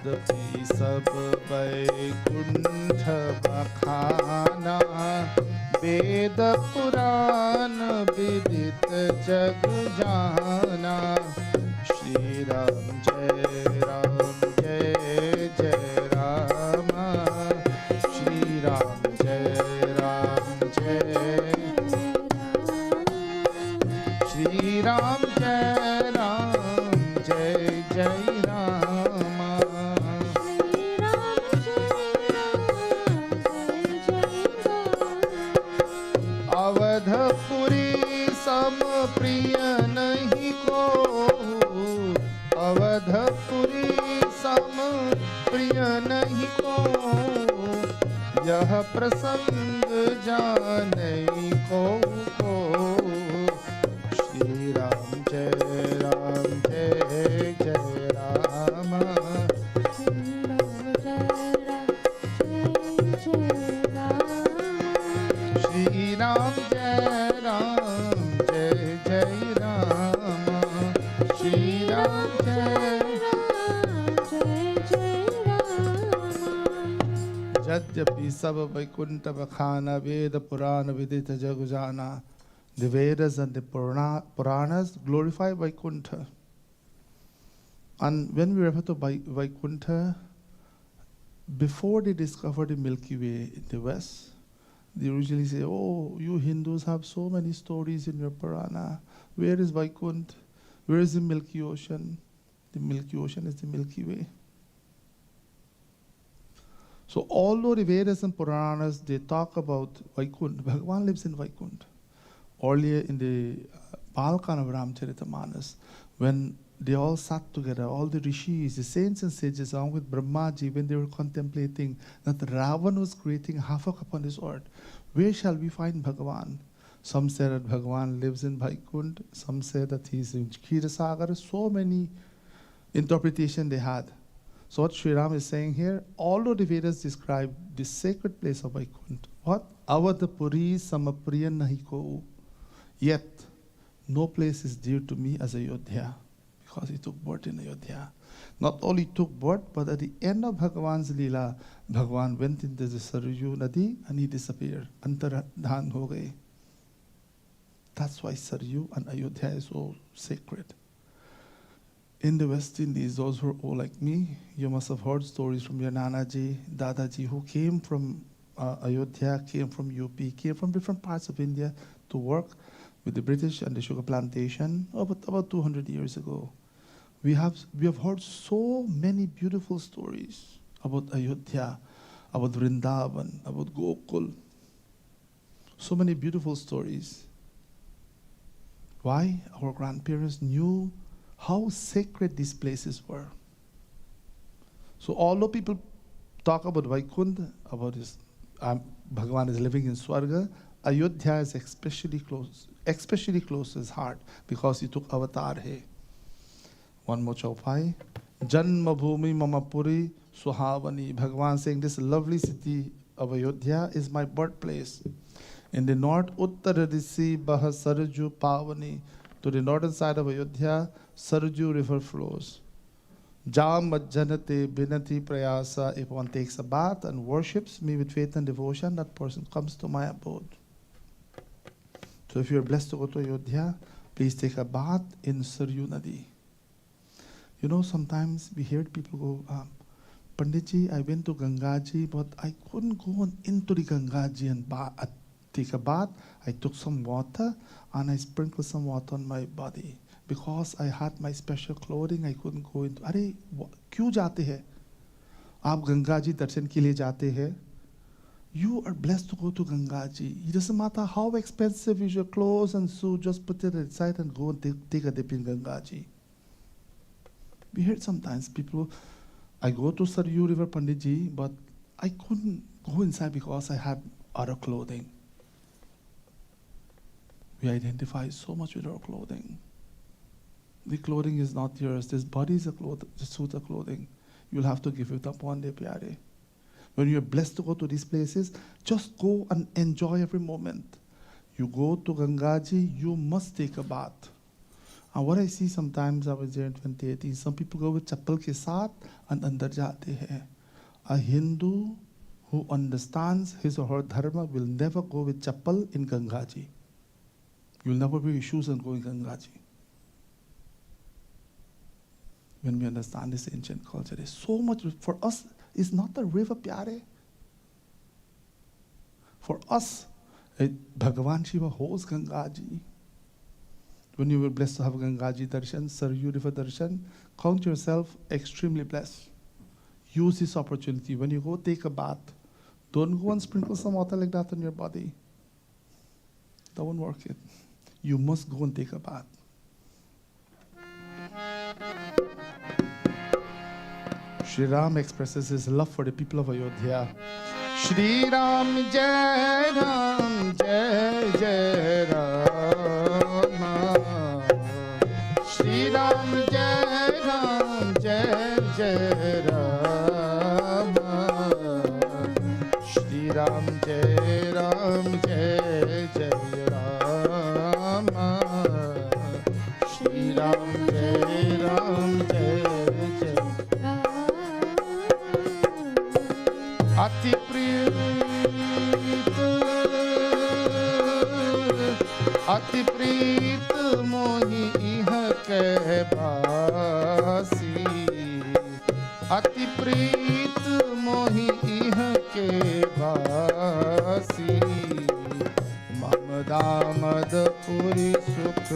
जदपि सब वैकुंठ बखाना वेद पुराण विदित जग जाना श्री राम जय राम श्री राम जय श्री राम जय राम अवधपुरी सम प्रिय नहीं को अवधपुरी सम प्रिय नहीं को यह प्रसंग जाने को श्री राम जय राम श्री राम जय राम श्री राम जय यद्यपि सब वैकुंठ बखाना वेद पुराण विदित जग जाना. The Vedas and the Puranas glorify Vaikuntha. And when we refer to Vaikuntha, before they discovered the Milky Way in the West, they usually say, oh, you Hindus have so many stories in your Purana. Where is Vaikuntha? Where is the Milky Ocean? The Milky Ocean is the Milky Way. So although the Vedas and Puranas, they talk about Vaikuntha, Bhagavan lives in Vaikuntha. Earlier in the Balkan of Ramcharitamanas, when they all sat together, all the rishis, the saints and sages, along with Brahmaji, when they were contemplating that Ravan was creating havoc upon this earth, where shall we find Bhagavan? Some say that Bhagavan lives in Vaikuntha, some say that he's in Kshirasagar. So many interpretations they had. So what Sri Ram is saying here, although the Vedas describe the sacred place of Vaikuntha, what? Avadapuri samapriya nahiko. Yet, no place is dear to me as Ayodhya, because he took birth in Ayodhya. Not only took birth, but at the end of Bhagavan's Leela, Bhagavan went into the Saryu Nadi and he disappeared. Antardhan ho gaye. That's why Saryu and Ayodhya is so sacred. In the West Indies, those who are old like me, you must have heard stories from your Nanaji, Dadaji, who came from Ayodhya, came from UP, came from different parts of India to work with the British and the sugar plantation about 200 years ago. We have heard so many beautiful stories about Ayodhya, about Vrindavan, about Gokul. So many beautiful stories. Why? Our grandparents knew how sacred these places were. So although people talk about Vaikuntha, about his Bhagavan is living in Swarga, Ayodhya is especially close to his heart because he took avatar here. One more chaupai. Janma bhumi mamapuri suhavani. Bhagavan saying this lovely city of Ayodhya is my birthplace. In the north, Uttaradishi Baha Sarju Pavani. To the northern side of Ayodhya, Sarju river flows. Jam Janate Binati Prayasa. If one takes a bath and worships me with faith and devotion, that person comes to my abode. So if you're blessed to go to Ayodhya, please take a bath in Saryu Nadi. You know, sometimes we hear people go, Panditji, I went to Gangaji, but I couldn't go into the Gangaji and take a bath. I took some water and I sprinkled some water on my body. Because I had my special clothing, I couldn't go into. अरे क्यों जाते हैं? आप गंगा जी दर्शन के लिए जाते हैं? You are blessed to go to Gangaji. It doesn't matter how expensive is your clothes and suit, just put it aside and go and take a dip in Gangaji. We heard sometimes people, I go to Saryu River Panditji, but I couldn't go inside because I had other clothing. We identify so much with our clothing. The clothing is not yours. This body is a suit of clothing. You'll have to give it up one day, pyare. When you're blessed to go to these places, just go and enjoy every moment. You go to Gangaji, you must take a bath. And what I see sometimes, I was there in 2018, some people go with chappal ke saath and andar jaate hai. A Hindu who understands his or her dharma will never go with chappal in Gangaji. You'll never wear your shoes and go in Gangaji. When we understand this ancient culture, there's so much. For us, it's not the river, pyare. For us, Bhagavan Shiva holds Gangaji. When you were blessed to have Gangaji darshan, Saryu River darshan, count yourself extremely blessed. Use this opportunity. When you go take a bath, don't go and sprinkle some water like that on your body. That won't work it. You must go and take a bath. Shri Ram expresses his love for the people of Ayodhya. Shri Ram Jai Ram Jai Jai Ram. Shri Ram Jai Ram Jai Jai Ram. Shri Ram Jai Ram Jai Jai Ram. Shri Ram Jai Ram Jai Jai Ati प्रीत मोहि इह के बासी अति प्रीत मोहि इह के वासी मम दामद पुरी सुख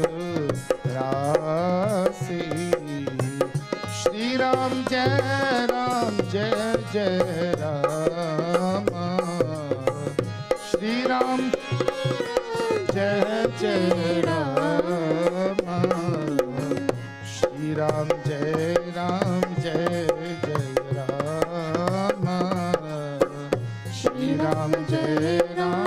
रासी श्री राम जय जय राम श्री राम जय राम श्री राम जय राम श्री राम जय राम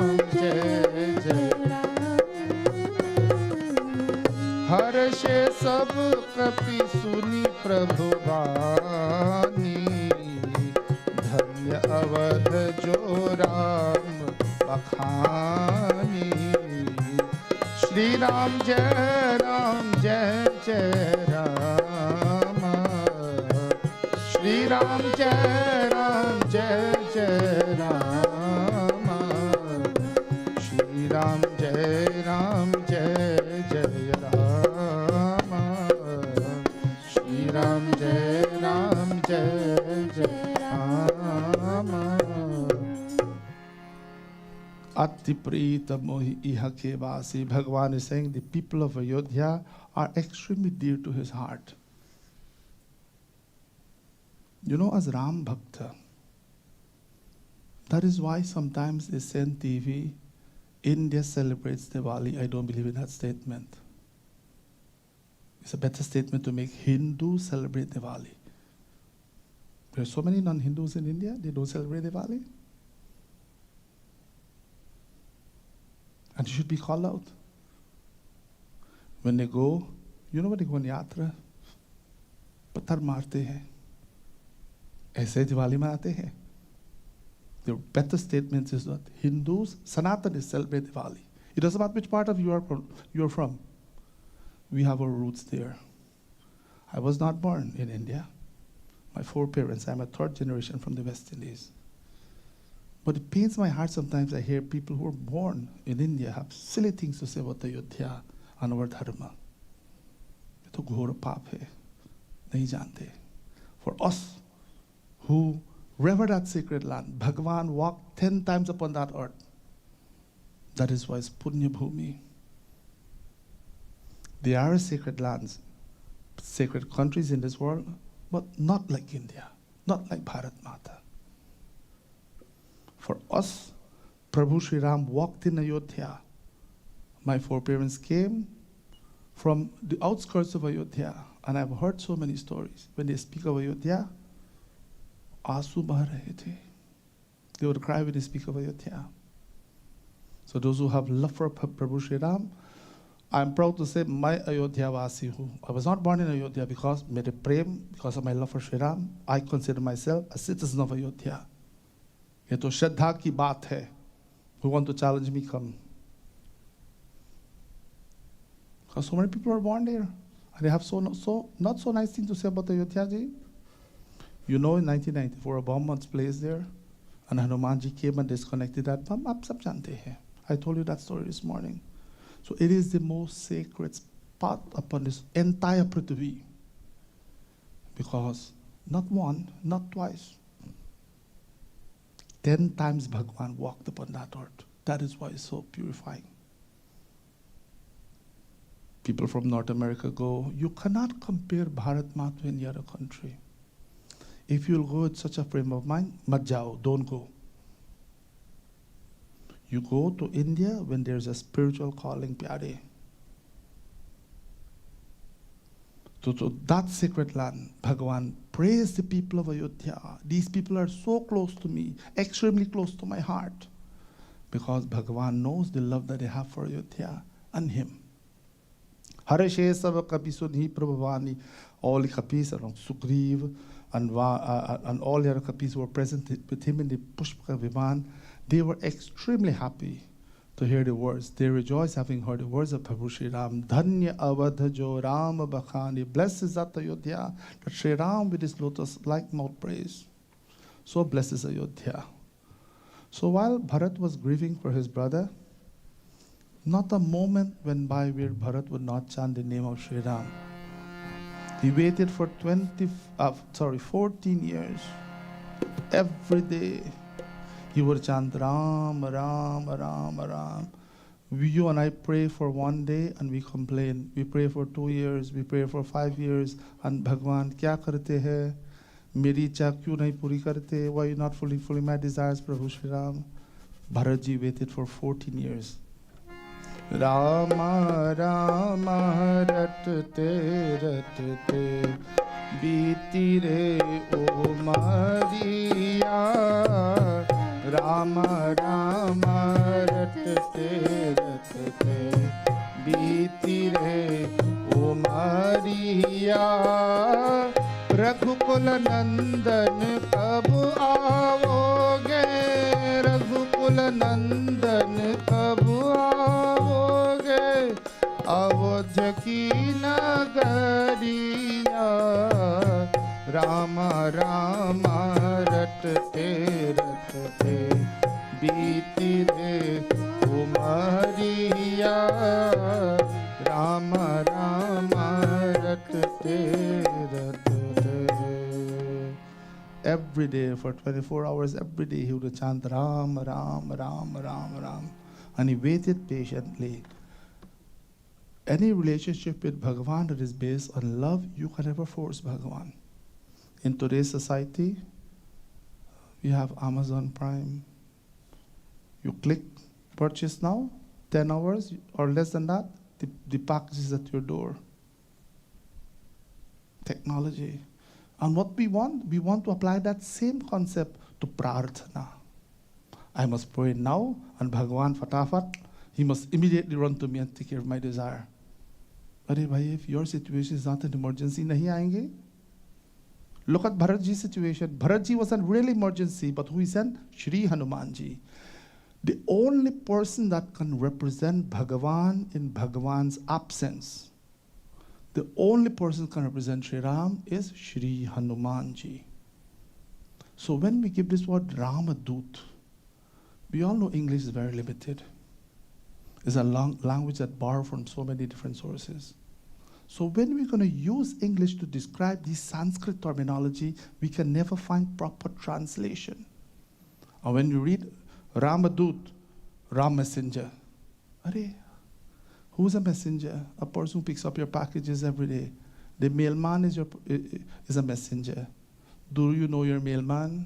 हर्षे सब कपि सुनि प्रभु बानी धन्य अवध जो राम बखानी श्री राम जय राम श्री राम जय राम श्री राम जय राम श्री राम जय Ram Ati Prita Mohi Iha Kevasi. Bhagavan is saying the people of Ayodhya are extremely dear to his heart. You know, as Ram Bhakta, that is why sometimes they say on TV, India celebrates Diwali. I don't believe in that statement. It's a better statement to make Hindus celebrate Diwali. There are so many non-Hindus in India, they don't celebrate Diwali. And you should be called out. When they go, you know when they go on yatra, पत्थर मारते हैं, ऐसे दिवाली मनाते हैं. The better statement is that Hindus, Sanatanists celebrate Diwali. It doesn't matter which part of you're from. We have our roots there. I was not born in India. My foreparents, I'm a third generation from the West Indies. But it pains my heart sometimes I hear people who are born in India have silly things to say about Ayodhya and our dharma. ये तो घोर पाप है, नहीं जानते. For us who rever that sacred land, Bhagavan walked 10 times upon that earth. That is why it's Punya Bhumi. There are sacred lands, sacred countries in this world, but not like India, not like Bharat Mata. For us, Prabhu Sri Ram walked in Ayodhya. My foreparents came from the outskirts of Ayodhya, and I've heard so many stories. When they speak of Ayodhya, आंसू बह रहे थे. They would cry when they speak of Ayodhya. So those who have love for Prabhu Sri Ram, I'm proud to say my Ayodhya Vasi hu. I was not born in Ayodhya because mere prem, because of my love for Sri Ram, I consider myself a citizen of Ayodhya. ये तो श्रद्धा की बात है. Who want to challenge me, come. Because so many people are born there. And they have not so nice things to say about Ayodhya ji. You know, in 1994, a bomb was placed there. And Hanuman ji came and disconnected that bomb. Aap sab jante hain. I told you that story this morning. So it is the most sacred spot upon this entire Prithvi. Because not one, not twice, 10 times Bhagavan walked upon that earth. That is why it's so purifying. People from North America go, you cannot compare Bharat Mat to any other country. If you'll go with such a frame of mind, mat jao, don't go. You go to India when there's a spiritual calling, pyare. To that sacred land, Bhagavan praise the people of Ayodhya. These people are so close to me, extremely close to my heart, because Bhagavan knows the love that they have for Ayodhya and him. Harshe sab kapi sudhi prabhavani. All the kapis around Sugriv and all the other kapis who were present with him in the Pushpaka Viman, they were extremely happy to hear the words. They rejoiced having heard the words of Prabhu Sri Ram. Dhanya avadha jo Ram bakhani. Blessed is that Ayodhya, that Sri Ram with his lotus-like mouth praise. So blessed is Ayodhya. So while Bharat was grieving for his brother, not a moment went by where Bharat would not chant the name of Sri Ram. He waited for 14 years. Every day, he would chant Ram, Ram, Ram, Ram. You and I pray for one day and we complain. We pray for 2 years, we pray for 5 years, and Bhagwan, kya karte hai? Meri ichha kyun nahi puri karte? Why you not fulfilling my desires, Prabhu Shri Ram? Bharatji waited for 14 years. Rama, Rama, ratte, ratte, बीती रे ओ मारिया रामा रामा रटते रटते बीती रे ओ मारिया रघुकुल नंदन कब आओगे रघुकुल नंदन कब आओगे अवध की नगरिया रामा रामा रटते रटते बीती रे उमरिया रामा रामा रटते रटते. Every day for 24 hours, every day he would chant Ram, Ram, Ram, Ram, Ram, and he waited patiently. Any relationship with Bhagavan that is based on love, you can never force Bhagavan. In today's society, you have Amazon Prime. You click purchase now, 10 hours or less than that, the package is at your door. Technology. And what we want to apply that same concept to prarthana. I must pray now, and Bhagavan fatafat, he must immediately run to me and take care of my desire. But if your situation is not an emergency, nahi aayenge. Look at Bharatji's situation. Bharatji was a really emergency, but who he sent? Shri Hanumanji. The only person that can represent Bhagavan in Bhagavan's absence, the only person who can represent Shri Ram is Shri Hanumanji. So when we give this word Ramadut, we all know English is very limited. It's a language that borrows from so many different sources. So when we're going to use English to describe this Sanskrit terminology, we can never find proper translation. And when you read Ramadut, Ram messenger, who's a messenger? A person who picks up your packages every day. The mailman is a messenger. Do you know your mailman?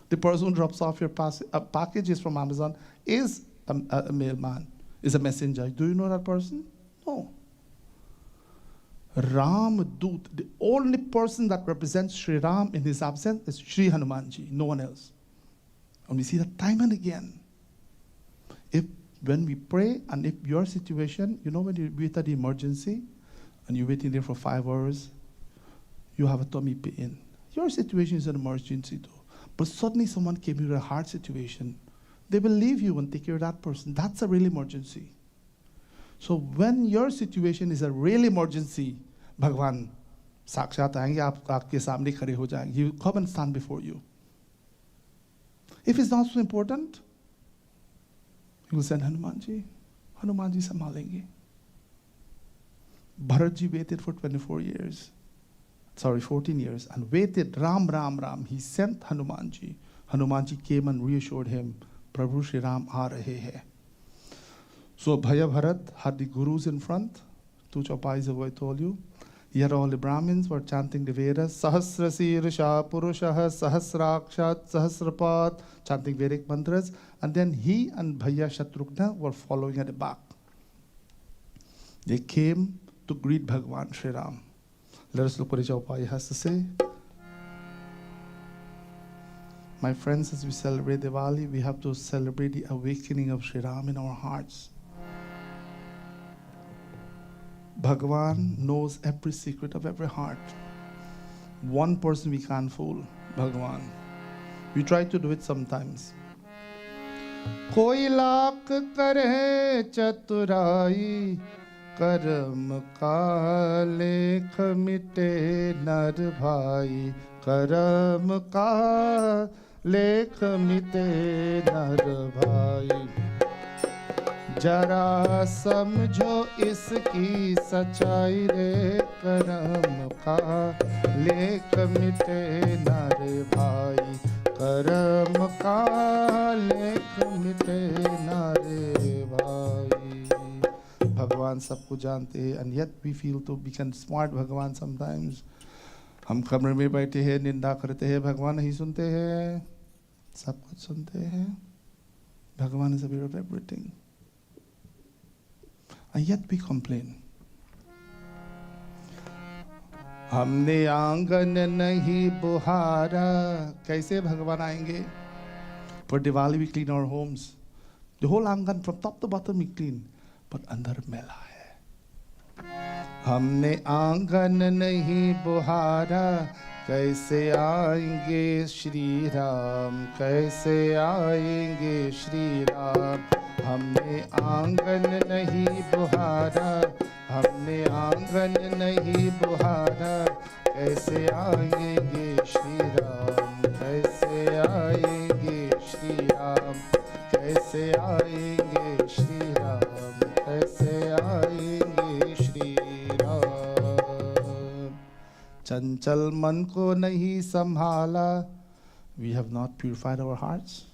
The person who drops off your packages from Amazon is a mailman, is a messenger. Do you know that person? No. Ramadut, the only person that represents Sri Ram in his absence is Sri Hanumanji, no one else. And we see that time and again. When we pray, and if your situation, when you wait at the emergency, and you're waiting there for 5 hours, you have a tummy pain. Your situation is an emergency too. But suddenly someone came with a hard situation. They will leave you and take care of that person. That's a real emergency. So when your situation is a real emergency, Bhagwan, साक्षात आएंगे आपके सामने खड़े हो जाएंगे. He will come and stand before you. If it's not so important, he will send Hanumanji. Hanumanji संभालेंगे. Bharatji waited for 14 years, and waited, Ram, Ram, Ram. He sent Hanumanji. Hanumanji came and reassured him, Prabhu Shri Ram aa rahe hai. So Bhaya Bharat had the gurus in front. 2 chapais ago I told you. Here all the Brahmins were chanting the Vedas. Sahasra Sirsha Purushah Sahasrakshat Sahasrapat, chanting Vedic mantras. And then he and Bhaya Shatrughna were following at the back. They came to greet Bhagavan Shri Ram. Let us look what Jaupai has to say. My friends, as we celebrate Diwali, we have to celebrate the awakening of Shri Ram in our hearts. Bhagavan knows every secret of every heart. One person we can't fool, Bhagavan. We try to do it sometimes. Koi lakh kare chaturai, karm ka lekh mite nar bhai, karm ka lekh mite nar bhai. जरा समझो इसकी सच्चाई रे, करम का लेख मिटे ना रे भाई, करम का लेख मिटे ना रे भाई। भगवान सबको जानते हैं, and yet we feel to become smart भगवान sometimes। हम कमरे में बैठे हैं, निंदा करते हैं, भगवान नहीं सुनते हैं, सब कुछ सुनते हैं। भगवान is aware of everything, and yet we complain। हमने आंगन नहीं बुहारा, कैसे भगवान आएंगे? For Diwali we clean our homes, the whole आंगन from top to bottom we clean, but अंदर मैला है। हमने आंगन नहीं बुहारा, कैसे आएंगे श्री राम, कैसे आएंगे श्री राम। हमने आंगन नहीं बुहारा, हमने आंगन नहीं बुहारा, कैसे आएंगे श्री राम, कैसे आएंगे श्री राम, कैसे आएंगे श्री राम, कैसे आएंगे श्री राम। चंचल मन को नहीं संभाला, we have not purified our hearts,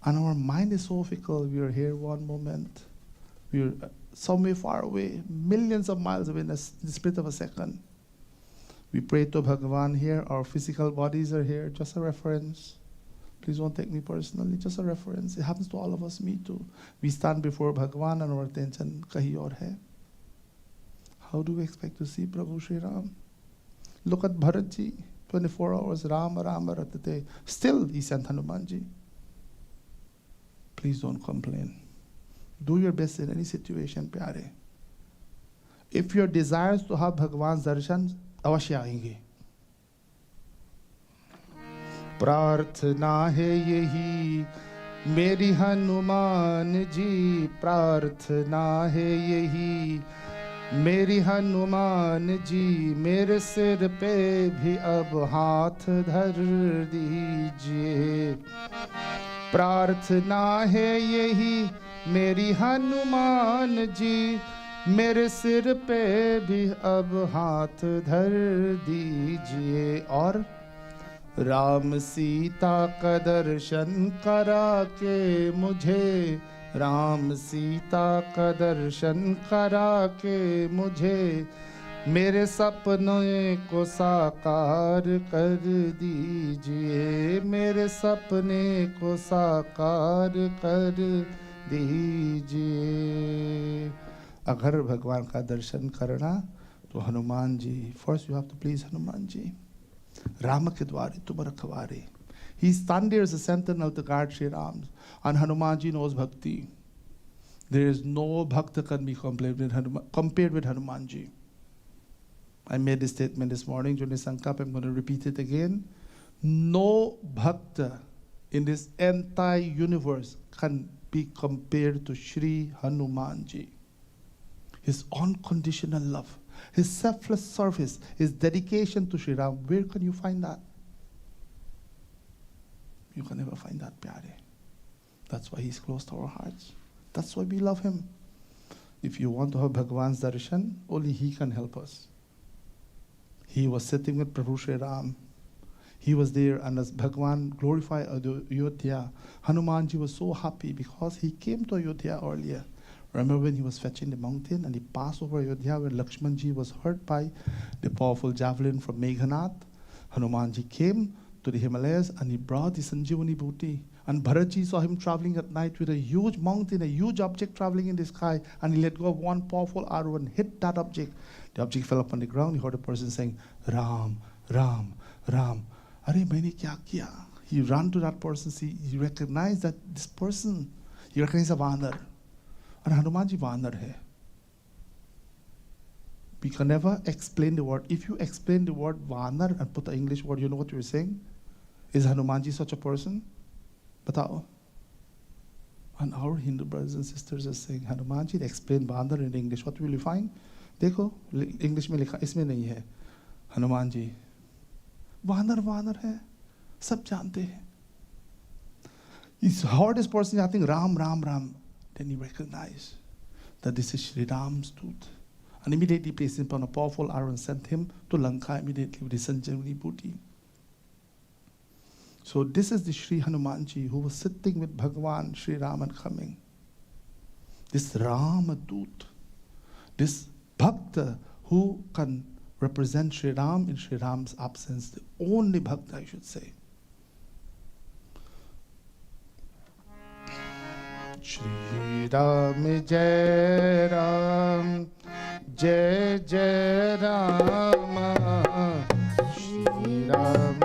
and our mind is so fickle. We are here one moment, we are somewhere far away, millions of miles away in the split of a second. We pray to Bhagavan here, our physical bodies are here, just a reference. Please don't take me personally, just a reference. It happens to all of us, me too. We stand before Bhagavan and our attention kahi aur hai. How do we expect to see Prabhu Shri Ram? Look at Bharat ji, 24 hours, Rama Rama Ratate. Still, he sent Hanuman ji. Please don't complain. Do your best in any situation, pyare. If your desires to have Bhagavan's darshan, avashya aayenge. प्रार्थना है यही मेरी हनुमान जी, प्रार्थना है यही मेरी हनुमान जी, मेरे सिर पे भी अब हाथ धर दीजिए। प्रार्थना है यही मेरी हनुमान जी, मेरे सिर पे भी अब हाथ धर दीजिए। और राम सीता का दर्शन करा के मुझे, राम सीता का दर्शन करा के मुझे, मेरे सपने को साकार कर दीजिए, मेरे सपने को साकार कर दीजिए। अगर भगवान का दर्शन करना तो Hanuman ji, first you have to please Hanuman ji. Ram के द्वारे तुम रखवारे। He stands there as a sentinel to guard Sri Ram, and Hanumanji knows bhakti. There is no bhakta can be compared with Hanumanji. I made this statement this morning during the Sankap. I'm going to repeat it again. No bhakta in this entire universe can be compared to Sri Hanumanji. His unconditional love, his selfless service, his dedication to Sri Ram. Where can you find that? You can never find that, pyare. That's why he's close to our hearts. That's why we love him. If you want to have Bhagavan's darshan, only he can help us. He was sitting with Prabhu Shri Ram. He was there, and as Bhagavan glorified Ayodhya, Hanumanji was so happy because he came to Ayodhya earlier. Remember when he was fetching the mountain and he passed over Ayodhya when Lakshmanji was hurt by the powerful javelin from Meghanath? Hanumanji came to the Himalayas and he brought the Sanjeevani booty. And Bharatji saw him traveling at night with a huge mountain, a huge object traveling in the sky, and he let go of one powerful arrow and hit that object. The object fell upon the ground. He heard a person saying, Ram, Ram, Ram. Are maine kya kiya? He ran to that person. He recognized that this person, he recognized a Vanar. And Hanumanji Vanar hai. We can never explain the word. If you explain the word Vanar and put the English word, you know what you're saying? Is Hanumanji such a person? Batao. And our Hindu brothers and sisters are saying, Hanumanji, explain Vanar in English. What will you find? देखो English में लिखा, इसमें नहीं है। हनुमान जी वानर वानर है, सब जानते हैं। He's hardest person, I think, Ram, Ram, Ram. then he recognized that this is Sri Ram's Dut. And immediately placed him upon a powerful arrow and sent him to Lanka immediately with his Sanjeevani booty. So this is the Sri Hanumanji who was sitting with Bhagwan Sri Raman coming. This Ramadut, this Bhakta who can represent Sri Ram in Sri Ram's absence, the only Bhakta I should say. Shri Ram Jai Ram, Jai Jai Rama, Shri Ram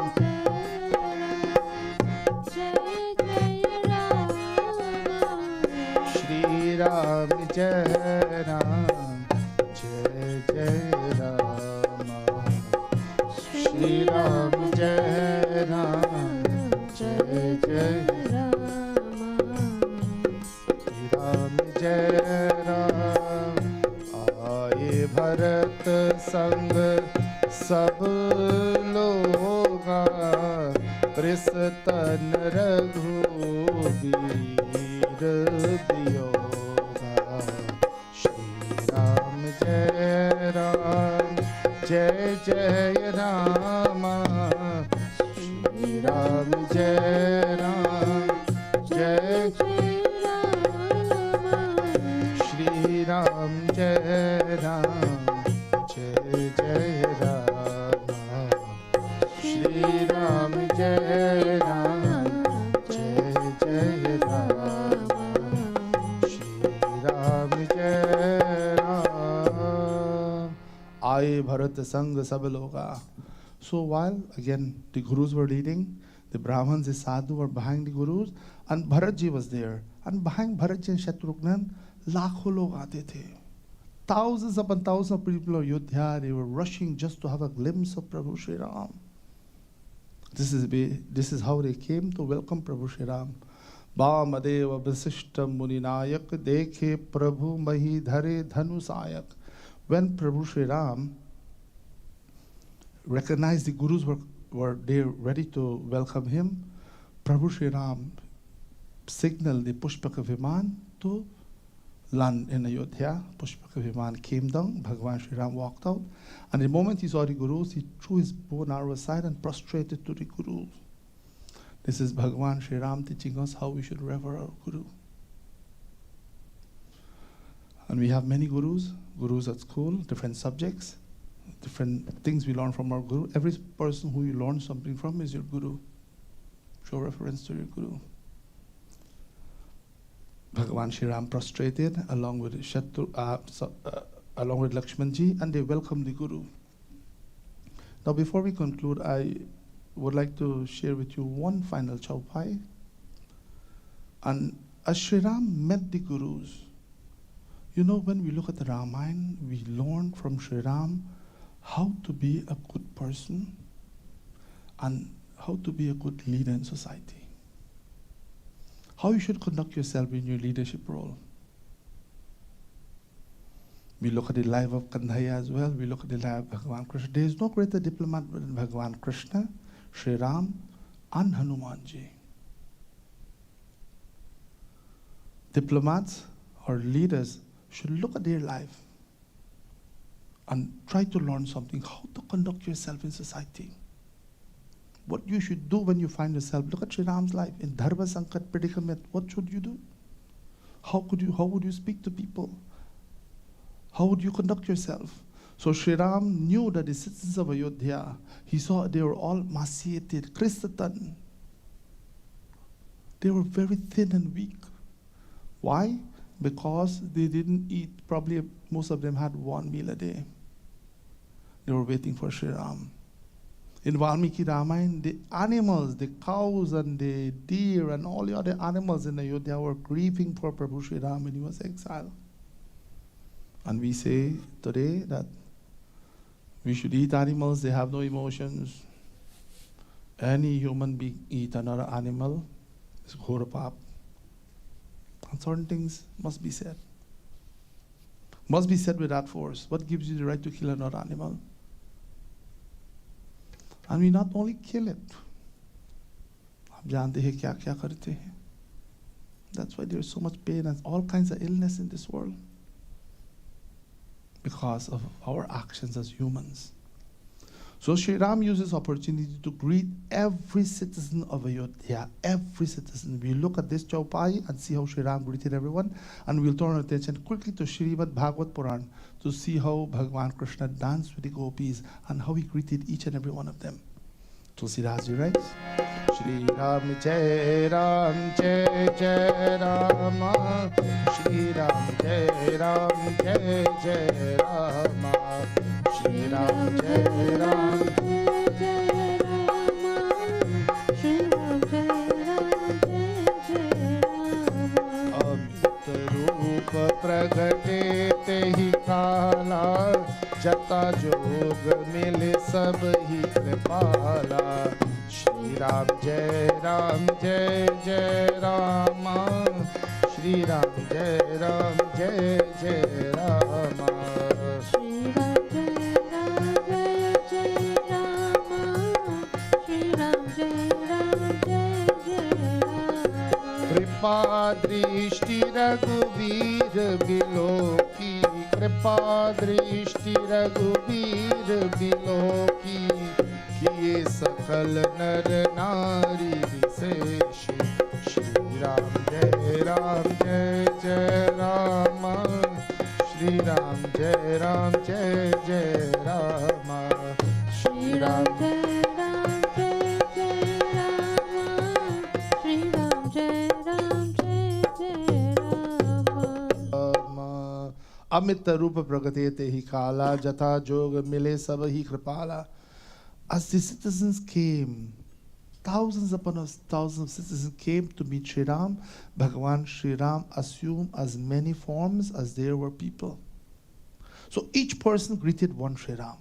Shri Ram Jai Ram, Jai Jai Rama, Shri Ram Jai Ram, Jai Jai Jai Ram, आए भरत संग सब लोगा, कृष्ण रघुबीर वियोगा। श्री राम जय राम, जय जय राम, श्री राम जय राम, जय Shri Ram Jai Ram, Jai Jai Rama, Shri Ram Jai Ram, Jai Jai Rama, Shri Ram Jai Ram. Aaye Bharat Sang Sab Loga. So while again the Gurus were leading, the Brahmins, the Sadhu were behind the Gurus, and Bharatji was there. And behind Bharatji and Shatrugnan, लाखों लोग आते थे. Thousands upon thousands of people of Ayodhya, they were rushing just to have a glimpse of Prabhu Shri Ram. This is how they came to welcome Prabhu Shri Ram. Vamadeva Vasishtam Muninayak Dekhe Prabhu Mahi Dhare Dhanusayak. When Prabhu Shri Ram recognized the Gurus were there ready to welcome him, Prabhu Shri Ram signaled the Pushpaka Viman to land in Ayodhya. Pushpaka Viman came down, Bhagwan Sri Ram walked out, and the moment he saw the Gurus, he threw his bow and arrow aside and prostrated to the Gurus. This is Bhagwan Sri Ram teaching us how we should revere our Guru. And we have many Gurus at school, different subjects, different things we learn from our Guru. Every person who you learn something from is your Guru. Show reference to your Guru. Bhagwan Sri Ram prostrated along with Lakshmanji, and they welcomed the Guru. Now, before we conclude, I would like to share with you one final chaupai. And as Sri Ram met the Gurus, you know, when we look at the Ramayana, we learn from Sri Ram how to be a good person and how to be a good leader in society. How you should conduct yourself in your leadership role. We look at the life of Kanhaiya as well. We look at the life of Bhagwan Krishna. There is no greater diplomat than Bhagwan Krishna, Sri Ram, and Hanumanji. Diplomats or leaders should look at their life and try to learn something, how to conduct yourself in society. What you should do when you find yourself. Look at Sri Ram's life. In Dharma Sankat predicament, what should you do? How would you speak to people? How would you conduct yourself? So Sri Ram knew that the citizens of Ayodhya, he saw they were all emaciated, Kristatan. They were very thin and weak. Why? Because they didn't eat. Probably most of them had one meal a day. They were waiting for Sri Ram. In Valmiki Ramayana, the animals, the cows and the deer and all the other animals in Ayodhya were grieving for Prabhu Sri Ram when he was exiled. And we say today that we should eat animals, they have no emotions. Any human being eat another animal is ghora pap. And certain things must be said. Must be said with that force. What gives you the right to kill another animal? And we not only kill it, आप जानते हैं क्या क्या करते हैं. That's why there's so much pain and all kinds of illness in this world. Because of our actions as humans. So Sri Ram uses opportunity to greet every citizen of Ayodhya, every citizen. We look at this chaupai and see how Sri Ram greeted everyone, and we'll turn our attention quickly to Srimad Bhagavad Puran to see how Bhagavan Krishna danced with the gopis and how he greeted each and every one of them. Tulsidas ji writes, Shri Ram Jai Ram Jai Jai Rama, Shri Ram Jai Ram Jai Jai Rama, Shri Ram Jai Ram Jai Rama, Shri Ram Jai Ram Jai Rama. Amit Rup Pragate Tehi Kala, Jata Jog Mile Sab Hi Kripala, Shri Ram Jai Ram Jai Jai Rama, Shri Ram Jai Ram Jai Jai Rama, Shri Ram Jai Ram Jai Jai Rama, Shri Ram Jai Ram Jai Jai Rama. Kripa Drishti Raghubir Biloki, Kripa Drishti Raghubir Biloki, Kiye Sakal Nar Nari Visesh, Shri Ram Jai Ram Jai Jai Rama, Shri Ram Jai Ram Jai Jai Rama, Shri Ram Jai Ram Jai Jai Rama, Shri Ram Jai Ram Jai Jai Rama. Amit Rupa Pragate Tehi Kala, Jata Jog Mile Sab Hi Kripala. As the citizens came, thousands upon thousands of citizens came to meet Sri Ram, Bhagavan Sri Ram assumed as many forms as there were people. So each person greeted one Sri Ram.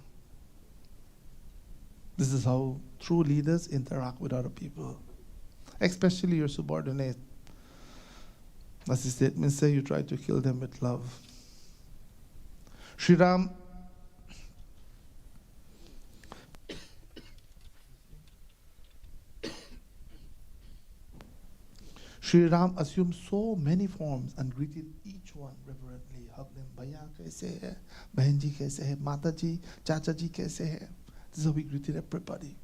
This is how true leaders interact with other people, especially your subordinate. As the statement says, you try to kill them with love. Sri Ram Sri Ram assumed so many forms and greeted each one reverently. Hugged them, Bhaiya kaise hai? Bahan ji kaise hai? Mata ji, Chacha ji kaise hai? This is how we greeted everybody.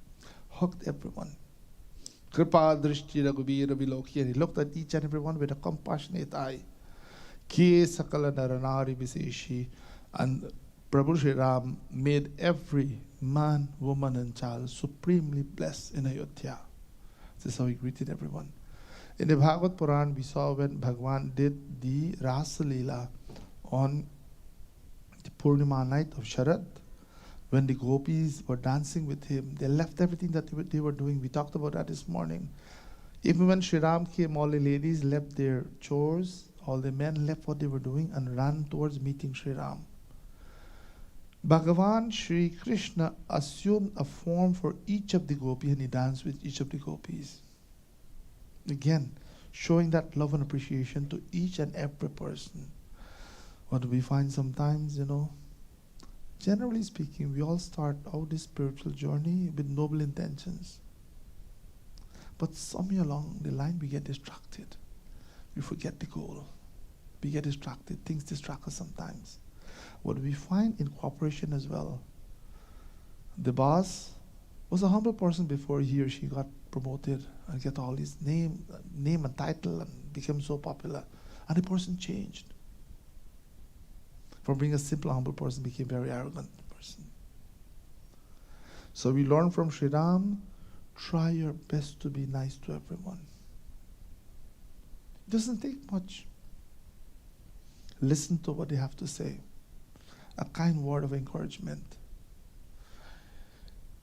Hugged everyone. Kripa Drishti Raghubir Biloki. And he looked at each and every one with a compassionate eye. Kiye Sakala Naranari Viseshi. And Prabhu Sri Ram made every man, woman and child supremely blessed in Ayodhya. This is how he greeted everyone. In the Bhagavad Puran, we saw when Bhagwan did the Rasa Leela on the Purnima night of Sharad, when the gopis were dancing with him, they left everything that they were doing. We talked about that this morning. Even when Sri Ram came, all the ladies left their chores, all the men left what they were doing and ran towards meeting Sri Ram. Bhagavan Sri Krishna assumed a form for each of the gopis and he danced with each of the gopis. Again, showing that love and appreciation to each and every person. What do we find sometimes, generally speaking, we all start out this spiritual journey with noble intentions. But somewhere along the line, we get distracted. We forget the goal. We get distracted. Things distract us sometimes. What do we find in cooperation as well? The boss was a humble person before he or she got promoted and get all his name and title and became so popular. And the person changed. From being a simple, humble person, became a very arrogant person. So we learn from Sri Ram, try your best to be nice to everyone. It doesn't take much. Listen to what they have to say. A kind word of encouragement.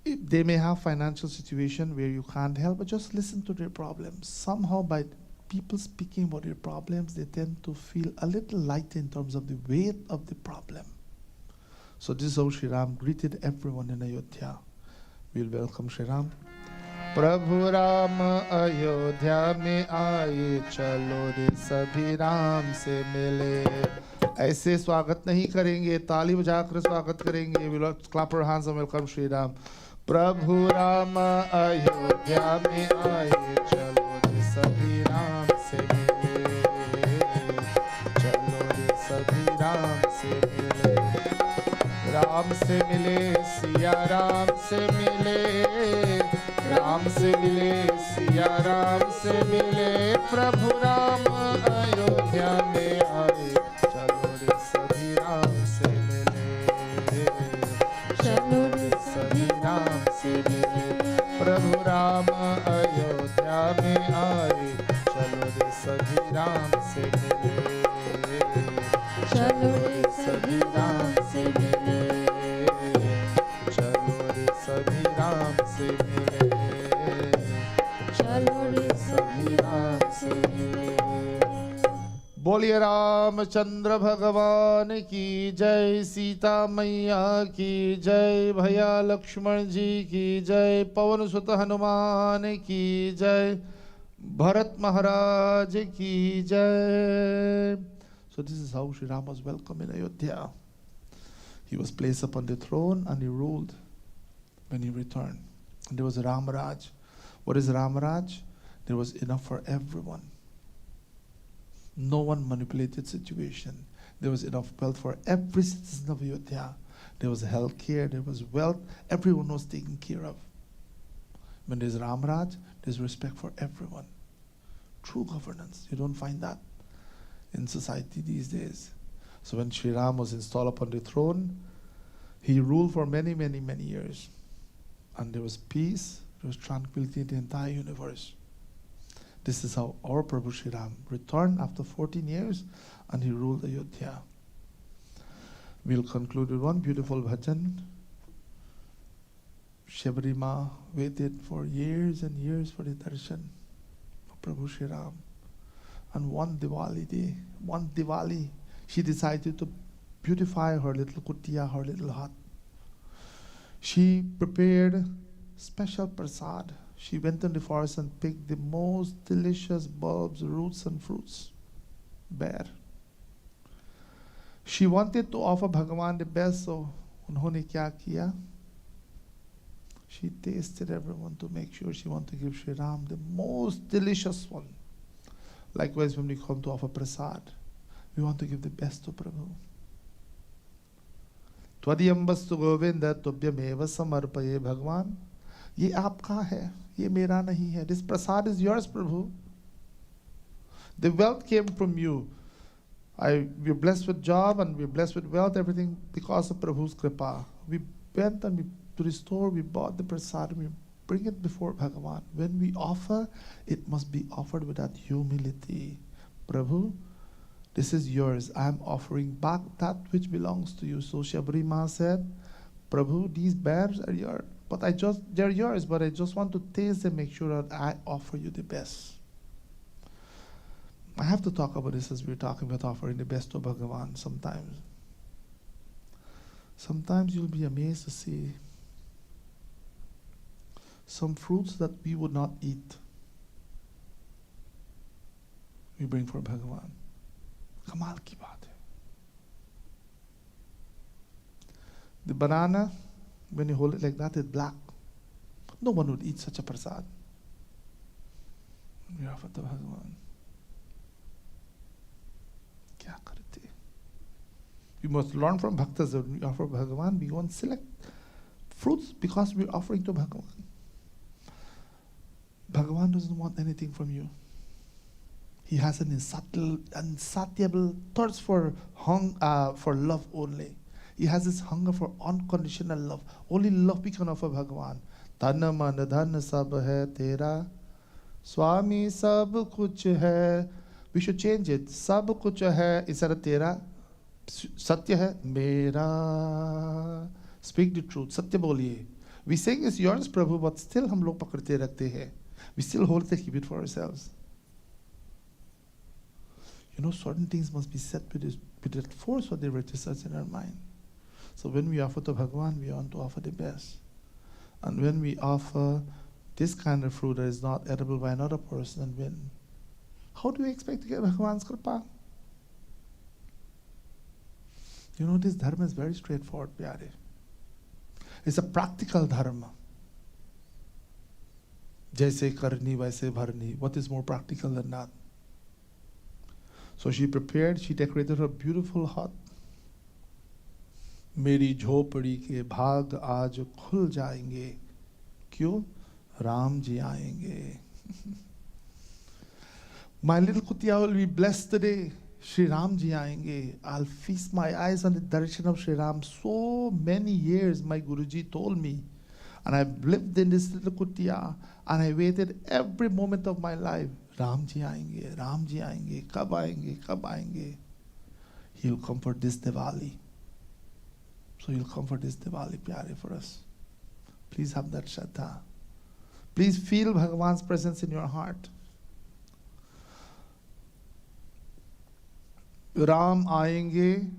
If they may have financial situation where you can't help, but just listen to their problems. Somehow by people speaking about their problems, they tend to feel a little lighter in terms of the weight of the problem. So this is how Sri Ram greeted everyone in Ayodhya. We'll welcome Sri Ram. Prabhu Ram Ayodhya mein aaye, chalo re sabhi Ram se mile. ऐसे स्वागत नहीं करेंगे, ताली बजाकर स्वागत करेंगे. We'll clap our hands and welcome Sri Ram. प्रभु राम अयोध्या में आए, चलो रे सभी राम से मिले. राम से मिले सिया राम से मिले, राम से मिले सिया राम से मिले, प्रभु राम अयोध्या में आए, चलो रे सभी राम से मिले, चलो रे सभी राम से मिले, प्रभु राम अयोध्या में आए, चलो रे सभी राम से मिले, चलो रे सभी राम से मिले, चलो रे सभी राम से मिले, चलो रे सभी राम से मिले। बोलिए रामचंद्र भगवान की जय, सीता मैया की जय, भैया लक्ष्मण जी की जय, पवन सुत हनुमान की जय, भरत महाराज की जय। So this is how Sri Ram was welcomed in Ayodhya. He was placed upon the throne and he ruled when he returned. And there was Ram Raj. What is Ram Raj? There was enough for everyone. No one manipulated situation. There was enough wealth for every citizen of Ayodhya. There was health care, there was wealth, everyone was taken care of. When there's Ram Raj, there's respect for everyone. True governance. You don't find that in society these days. So when Sri Ram was installed upon the throne, he ruled for many, many, many years. And there was peace, there was tranquility in the entire universe. This is how our Prabhu Sri Ram returned after 14 years and he ruled Ayodhya. We'll conclude with one beautiful bhajan. Shabari Ma waited for years and years for the darshan of Prabhu Sri Ram. And one Diwali day, one Diwali, she decided to beautify her little kutia, her little hut. She prepared special prasad. She went in the forest and picked the most delicious bulbs, roots and fruits, bare. She wanted to offer Bhagavan the best, so unhone kya kiya? She tasted everyone to make sure she wanted to give Sri Ram the most delicious one. Likewise, when we come to offer prasad, we want to give the best to Prabhu. Twadiyam vastu govinda tubhyameva samarpaye Bhagwan. Ye aapka hai, ye mera nahi hai. This prasad is yours, Prabhu. The wealth came from you. We're blessed with job and we're blessed with wealth, everything because of Prabhu's kripa. We went and to the store, we bought the prasad, and we bring it before Bhagavan. When we offer, it must be offered with that humility. Prabhu, this is yours. I am offering back that which belongs to you. So Shabari Ma said, Prabhu, these bears are yours. They're yours, but I just want to taste them, make sure that I offer you the best. I have to talk about this as we're talking about offering the best to Bhagavan sometimes. Sometimes you'll be amazed to see some fruits that we would not eat. We bring for Bhagavan. Kamal ki baat hai. The banana, when you hold it like that, it's black. No one would eat such a prasad. We offer to Bhagavan. Kya karte? We must learn from bhaktas that when we offer Bhagavan, we go and select fruits because we're offering to Bhagavan. Bhagavan doesn't want anything from you. He has an insatiable thirst for love only. He has this hunger for unconditional love. Only love we can offer Bhagavan. Dhanna man dhanna sab hai tera, Swami sab kuch hai. We should change it. Sab kuch hai instead of tera. Satya hai mera. Speak the truth. Satya boliye. We saying it's yours, Prabhu, but still hum log pakadte rakhte hai. We still hold it, keep it for ourselves. You know, certain things must be said with that force what they registers in our mind. So when we offer to Bhagavan, we want to offer the best. And when we offer this kind of fruit that is not edible by another person, then how do we expect to get Bhagavan's kripa? You know, this dharma is very straightforward, pyare. It's a practical dharma. Jaise karni, vaise bharni. What is more practical than that? So she prepared, she decorated her beautiful hut. मेरी झोपड़ी के भाग आज खुल जाएंगे, क्यों? राम जी आएंगे। My little kutia will be blessed today. Shri Ram ji aayenge. I'll feast my eyes on the darshan of Shri Ram. So many years my Guruji told me, and I've lived in this little kutia, and I waited every moment of my life. Ram ji aayenge, Ram ji aayenge, kab aayenge, kab aayenge. He'll comfort this Diwali. So he'll comfort this Diwali, pyare, for us. Please have that Shraddha. Please feel Bhagavan's presence in your heart. Ram aayenge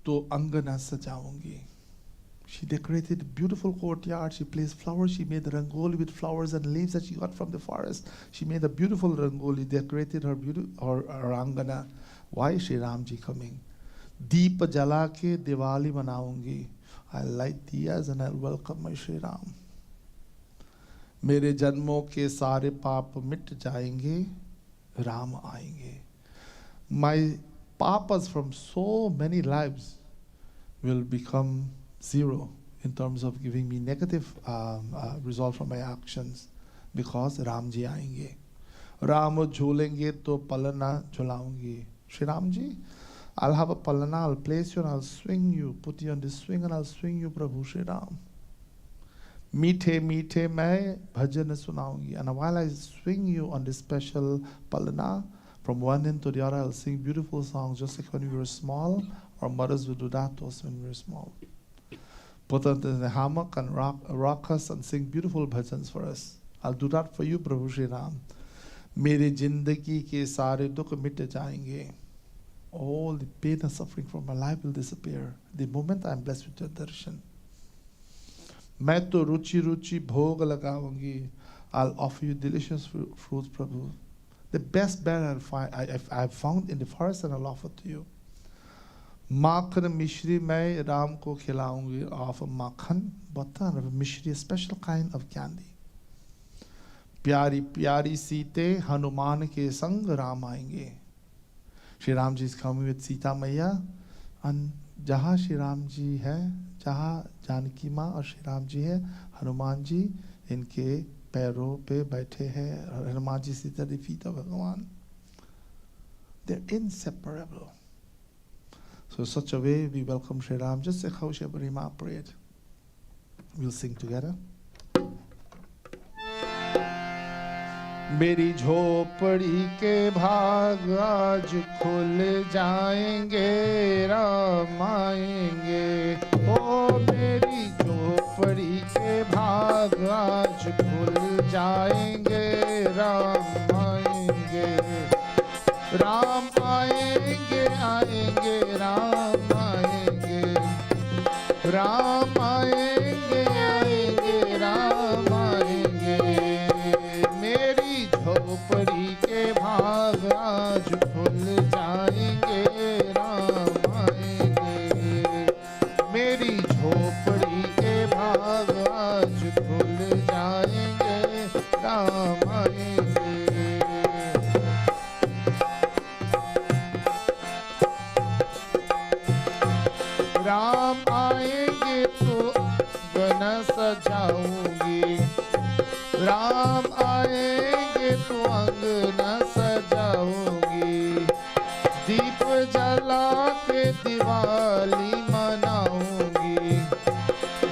to angana sajaungi. She decorated a beautiful courtyard. She placed flowers. She made a rangoli with flowers and leaves that she got from the forest. She made a beautiful rangoli, decorated her angana. Why is Shri Ram ji coming? Deep jala ke Diwali manaungi. I'll light diyas and I'll welcome my Shri Ram. मेरे जन्मों के सारे पाप मिट जाएंगे, राम आएंगे. My papas from so many lives will become zero in terms of giving me negative result from my actions because Ram ji आएंगे. राम झूलेंगे तो पलना झुलाऊंगी. Shri Ram ji, I'll have a palana, I'll place you and I'll swing you, put you on this swing and I'll swing you, Prabhu Shri Ram. मीठे मीठे मैं भजन सुनाऊंगी. And while I swing you on this special palana, from one end to the other, I'll sing beautiful songs, just like when we were small. Our mothers would do that to us when we were small. Put us in the hammock and rock us and sing beautiful bhajans for us. I'll do that for you, Prabhu Shri Ram. मेरी जिंदगी के सारे दुख मिट जाएंगे. All the pain and suffering from my life will disappear the moment I'm blessed with your darshan. मैं तो रुचि रुचि भोग लगाऊंगी. I'll offer you delicious fruits, Prabhu. The best berry I've found in the forest and I'll offer to you. माखन मिश्री मैं राम को खिलाऊंगी. Offer makhan, butter, and mishri, a special kind of candy. प्यारी प्यारी सीते हनुमान के संग राम आएंगे. Shri Ram ji is coming with Sita Maiya, and जहाँ श्री राम जी है, जहाँ जानकी माँ और श्री राम जी है, हनुमान जी इनके पैरों पे बैठे हैं. Hanuman ji sit at the feet of Bhagavan. They're inseparable. So in such a way we welcome Shri Ram, just like how Shabari Ma prayed. We'll sing together. मेरी झोपड़ी के भाग आज खुल जाएंगे, राम आएंगे. ओ मेरी झोपड़ी के भाग आज खुल जाएंगे, राम आएंगे. राम आएंगे आएंगे राम आएंगे. राम आएंगे आएंगे राम आएंगे. मेरी झोपड़ी के भाग आज खुल जाएंगे, राम आएंगे. मेरी झोपड़ी के भाग आज खुल जाएंगे, राम आएंगे. राम आएंगे तो गन सजाऊंगी. राम आएंगे तो अंगना सजाऊंगी. दीप जला के दिवाली मनाऊंगी.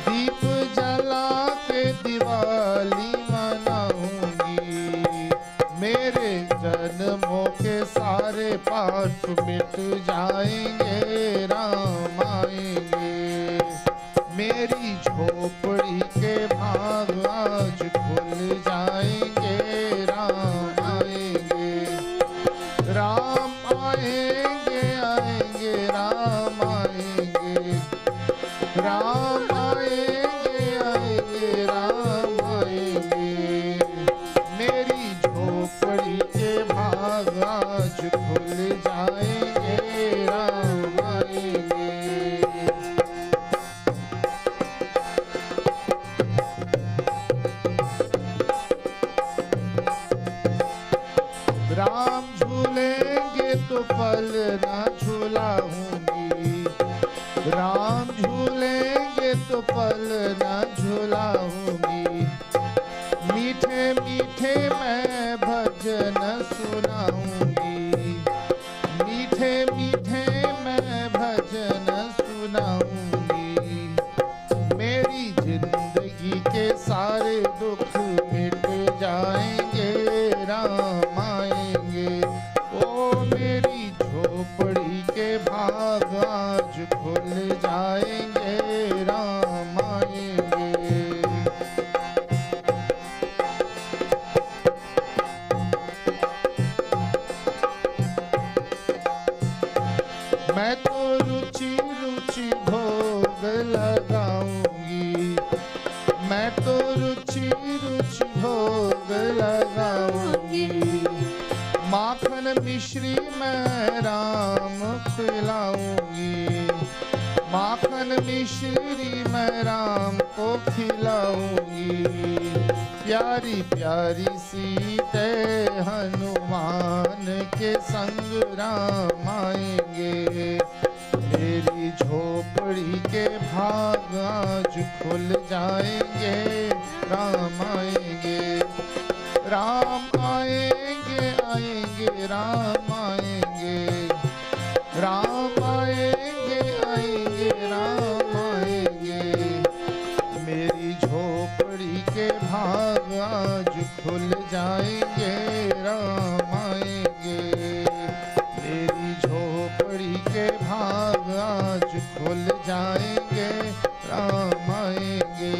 दीप जला के दिवाली मनाऊंगी. मेरे जन्मों के सारे पाप मिट जाएंगे, राम आएंगे. मेरी झोपड़ी के भाग आज खुल जाएंगे, राम आएंगे. राम आएंगे आएंगे राम आएंगे. राम आएंगे आएंगे राम आएंगे. मेरी झोपड़ी के भाग आज खुल जाएंगे, राम आएंगे. राम झूलेंगे तो पल ना झूलाऊंगी. राम झूलेंगे तो पल न झुलाऊंगी, मीठे मीठे मैं भजन सुनाऊंगी, मीठे मीठे मैं भजन सुनाऊंगी। मेरी जिंदगी के सारे दुख मिट जाएंगे, राम आएंगे। ओ मेरी झोपड़ी के भाग आज खुल जाएंगे, राम आएंगे। मैं तो रुचि रुचि भोग लगाऊंगी, मैं तो रुचि रुचि भोग लगाऊंगी। माखन मिश्री मैं राम खिलाऊंगी, माखन मिश्री मैं राम को खिलाऊंगी। प्यारी प्यारी सीते हनुमान के संग राम आएंगे। मेरी झोपड़ी के भाग आज खुल जाएंगे, राम आएंगे। राम आएंगे आएंगे राम आएंगे, राम आएंगे आएंगे राम आएंगे। मेरी झोपड़ी के भाग आज खुल जाएंगे, राम आएंगे। मेरी झोपड़ी के भाग आज खुल जाएंगे, राम आएंगे,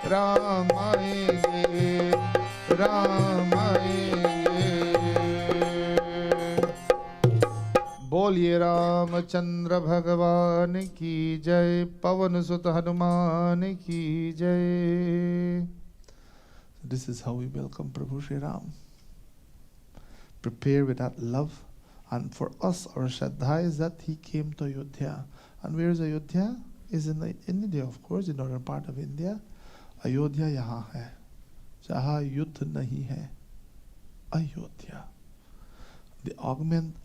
राम आएंगे, राम आएंगे। बोलिए रामचंद्र भगवान की जय, पवन सुत हनुमान की जय। This is how we welcome Prabhu Shri Ram. Prepare with that love. And for us, our Shraddha is that he came to Ayodhya. And where is Ayodhya? Is in India, of course, in northern part of India. Ayodhya यहाँ है, जहाँ युद्ध नहीं है, Ayodhya. The augment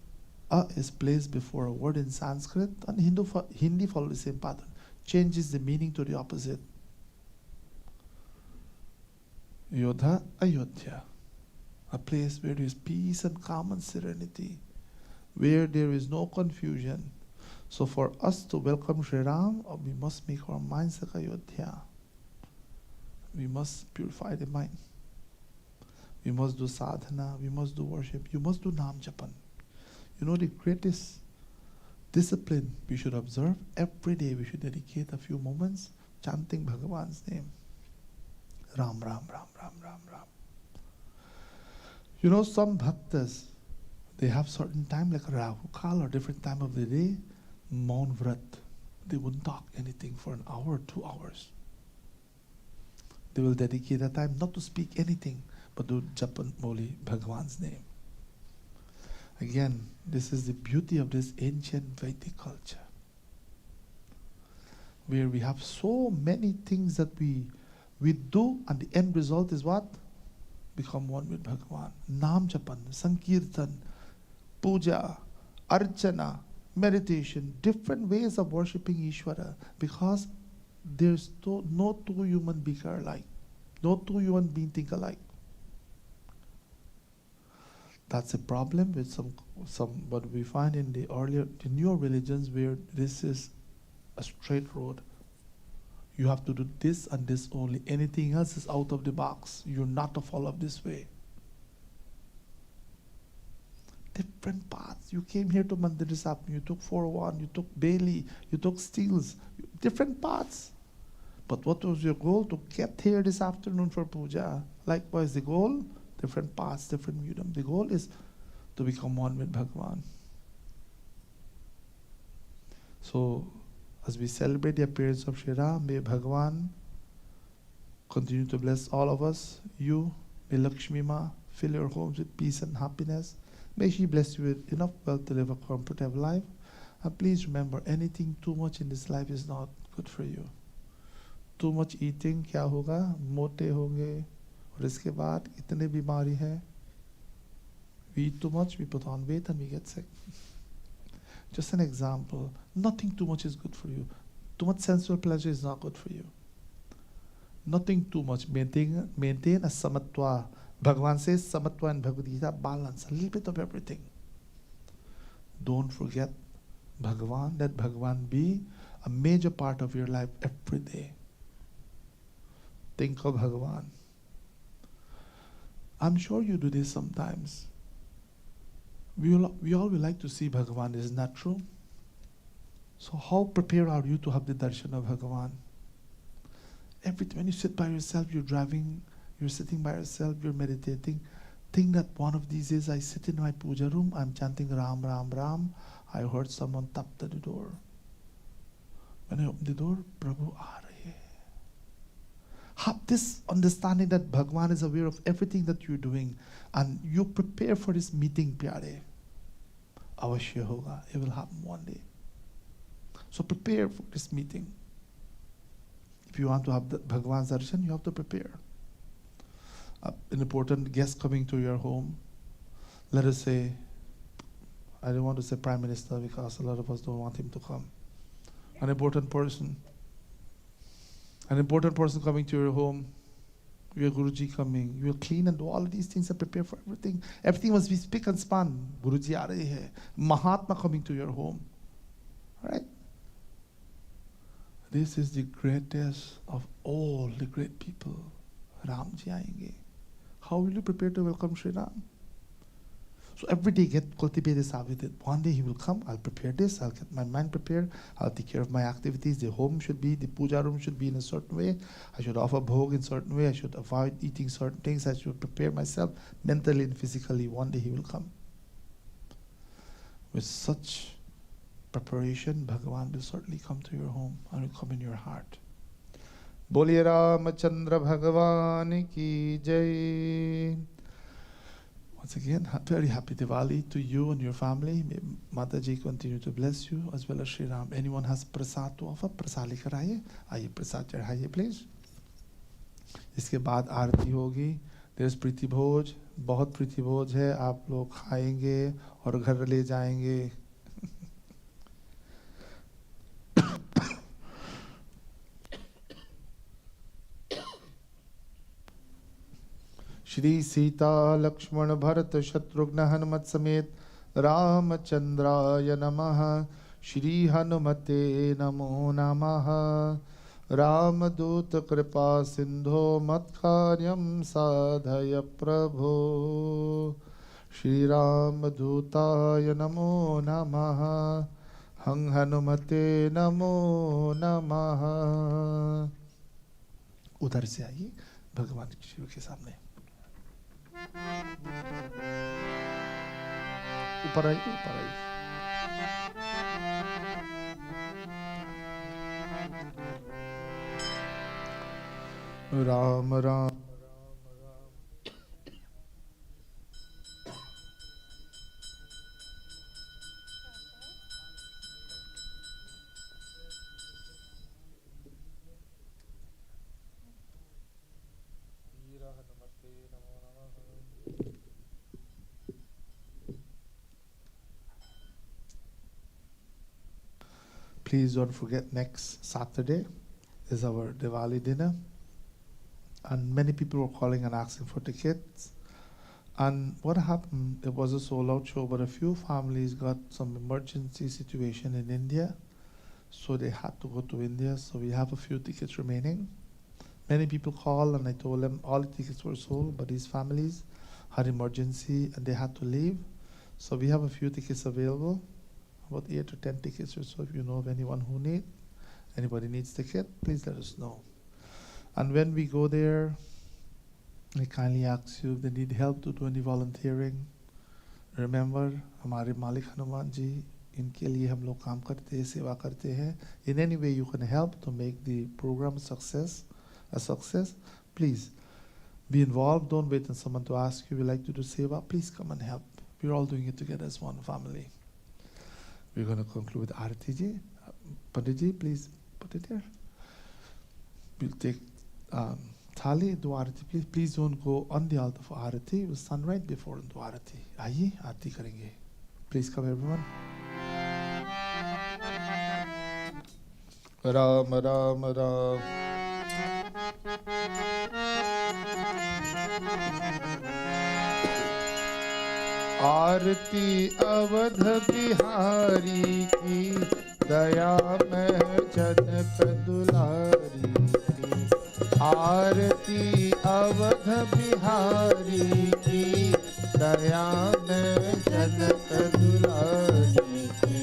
a is placed before a word in Sanskrit, and Hindi follows the same pattern, changes the meaning to the opposite. Yodha, Ayodhya, a place where there is peace and calm and serenity, where there is no confusion. So for us to welcome Sri Ram, we must make our minds like Ayodhya. We must purify the mind. We must do sadhana, we must do worship, you must do Nam Japan. You know the greatest discipline we should observe? Every day we should dedicate a few moments chanting Bhagavan's name. Ram, Ram, Ram, Ram, Ram, Ram. You know, some bhaktas, they have certain time like Rahu Kal or different time of the day, Maun Vrat. They wouldn't talk anything for an hour, 2 hours. They will dedicate that time not to speak anything, but to Japan Moli Bhagavan's name. Again, this is the beauty of this ancient Vedic culture, where we have so many things that we do, and the end result is what? Become one with Bhagavan. Nam Japan, Sankirtan, Puja, Archana, meditation, different ways of worshipping Ishvara, because there's no two human beings are alike. No two human beings think alike. That's a problem with some what we find in the newer religions, where this is a straight road. You have to do this and this only. Anything else is out of the box. You're not to follow this way. Different paths. You came here to Mandir this afternoon. You took 401, you took Bailey, you took Steels. Different paths. But what was your goal? To get here this afternoon for puja. Likewise, the goal, different paths, different medium. The goal is to become one with Bhagavan. So, as we celebrate the appearance of Shri Ram, may Bhagavan continue to bless all of us. You, may Lakshmi Ma fill your homes with peace and happiness. May she bless you with enough wealth to live a comfortable life. And please remember, anything too much in this life is not good for you. Too much eating, क्या होगा? मोटे होंगे. और इसके बाद इतने बीमारी है. We eat too much, we put on weight and we get sick. Just an example. Nothing too much is good for you. Too much sensual pleasure is not good for you. Nothing too much. Maintain a samatva. Bhagavan says samatva and Bhagavad Gita, balance, a little bit of everything. Don't forget Bhagavan, let Bhagavan be a major part of your life every day. Think of Bhagavan. I'm sure you do this sometimes. We all will like to see Bhagavan, isn't that true? So how prepared are you to have the darshan of Bhagavan? Every time when you sit by yourself, you're driving, you're sitting by yourself, you're meditating, think that one of these days I sit in my puja room, I'm chanting Ram, Ram, Ram. I heard someone tap the door. When I open the door, Prabhu aa rahe hai. Have this understanding that Bhagavan is aware of everything that you're doing, and you prepare for this meeting, pyare. Avashya hoga. It will happen one day. So prepare for this meeting. If you want to have the Bhagavan's darshan, you have to prepare. An important guest coming to your home, let us say, I don't want to say Prime Minister because a lot of us don't want him to come. An important person coming to your home, your Guruji coming, you will clean and do all of these things and prepare for everything. Everything must be spick and span. Guruji aa rahe hai. Mahatma coming to your home. Alright? This is the greatest of all the great people. Ramji aayenge. How will you prepare to welcome Sri Ram? So every day cultivate this habit. One day he will come, I'll prepare this, I'll get my mind prepared, I'll take care of my activities. The puja room should be in a certain way. I should offer bhog in a certain way. I should avoid eating certain things. I should prepare myself mentally and physically. One day he will come. With such preparation, Bhagavan will certainly come to your home and will come in your heart. Boliye Ramachandra Bhagavan ki jai. Once again, very happy Diwali to you and your family. May Mataji continue to bless you as well as Sri Ram. Anyone has prasad to offer, prasad lekar आइए. आइए प्रसाद चढ़ाइए please. इसके बाद आरती होगी. There's प्रीति भोज. बहुत प्रीति भोज है. आप लोग खाएंगे और घर ले जाएंगे. श्री सीता लक्ष्मण भरत शत्रुघ्न हनुमत समेत रामचंद्राय नमः. श्री हनुमते नमो नमः. रामदूत कृपा सिंधो मत्कार्यं साधय प्रभो. श्री रामदूताय नमो नमः. हं हनुमते नमो नमः. उधर से आइए भगवान शिव के सामने. ऊपर आइए, ऊपर आइए. Ram Ram. Please don't forget, next Saturday is our Diwali dinner. And many people were calling and asking for tickets. And what happened, it was a sold-out show, but a few families got some emergency situation in India. So they had to go to India. So we have a few tickets remaining. Many people called and I told them all the tickets were sold, but these families had emergency and they had to leave. So we have a few tickets available. About 8 or 10 tickets or so. If you know of anyone who anybody needs ticket, please let us know. And when we go there, I kindly ask you if they need help to do any volunteering. Remember, हमारे मालिक हनुमान जी, इनके लिए हम लोग काम करते हैं, सेवा करते हैं. In any way you can help to make the program a success, please be involved. Don't wait for someone to ask you. We like to do seva. Please come and help. We're all doing it together as one family. We're going to conclude with Arati ji. Pandit ji, please put it there. We'll take Thali, do Arati, please. Please don't go on the altar for Arati. We'll stand right before and do Arati. Aye, Arati karenge. Please come everyone. Ram Ram Ram. आरती अवध बिहारी की, दया में जनक दुलारी की। आरती अवध बिहारी की, दया में जनक दुलारी की।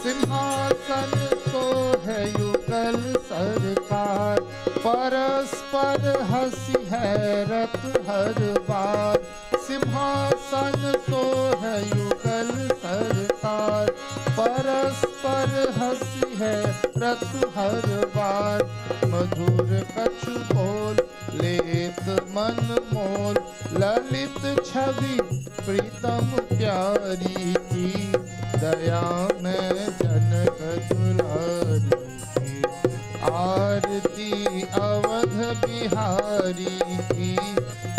सिंहासन सोहे युगल सरकार, परस्पर हंसी हैरत हर बार। सिंहासन सोहे युगल सरकार, परस्पर हंसी हैरत हर बार। मधुर कछु बोल लेत मन मोल, ललित छवि प्रीतम प्यारी की। दया में जनक दुलारी की। आरती अवध बिहारी की,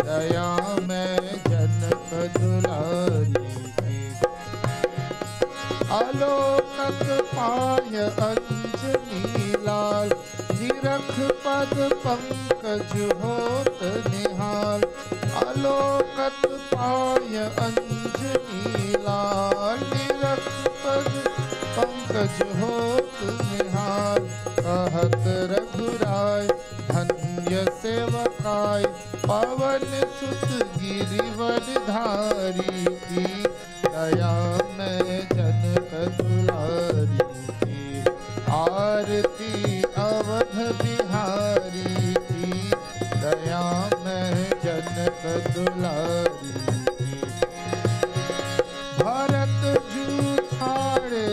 दया में जनक दुलारी की। आलोकत पाय अंजनी लाल, निरख पद पंकज होत निहाल। आलोकत पाय अंजनी लाल, निरख पद पंकज होत निहाल। कहत रघुराय धन्य सेवकाय, पवन सुत गिरिवर धारी की। दया में जनक दुलारी की। आरती अवध बिहारी की, दया में जनक दुलारी की। भरत जूठाड़े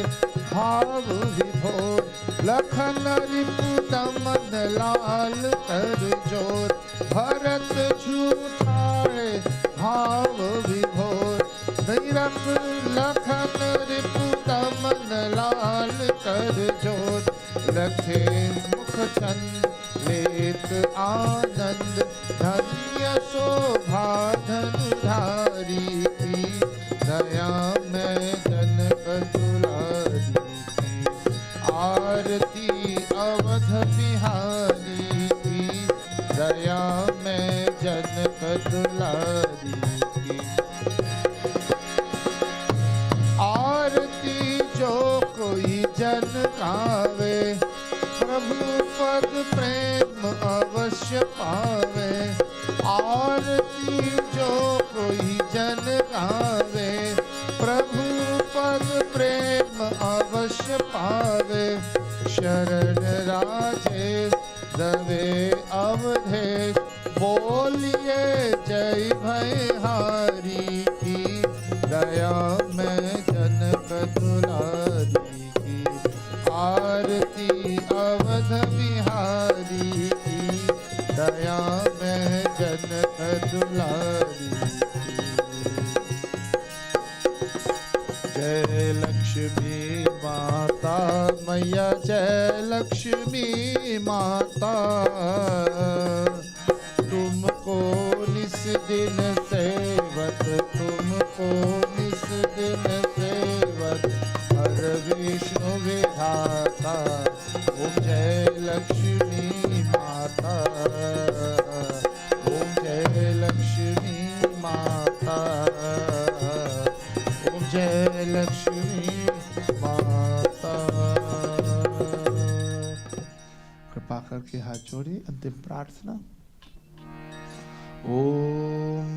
भाव विभोर, लखन रिपु दमन लाल कर जोर। भरत जूठाड़े भाव विभोर, निरख लखन रिपु दमन लाल कर जोर। लखे मुख चंद लेत आनंद, धन्य शोभा धनुधारी की। दया में जनक दुलारी की। आरती अवध बिहारी की, दया में जनक दुलारी की। आरती जो कोई जन गावे, प्रभु पद प्रेम अवश्य पावे। आरती जो कोई जन गावे, प्रभु पद प्रेम अवश्य पावे। शरण राजेश दवे अवधेश, बोलिए जय भयहारी की। दया में जनक दुलारी की। आरती अवध बिहारी की, दया में जनक दुलारी की। जय लक्ष्मी माता मैया, जय लक्ष्मी माता। तुमको निस दिन सेवत, तुमको निस दिन सेवत, हर विष्णु विधाता। ओम जय लक्ष्मी माता, ओम जय लक्ष्मी माता, ओम जय लक्ष्मी माता। कृपा करके हाथ जोड़िए। अंतिम प्रार्थना। ओम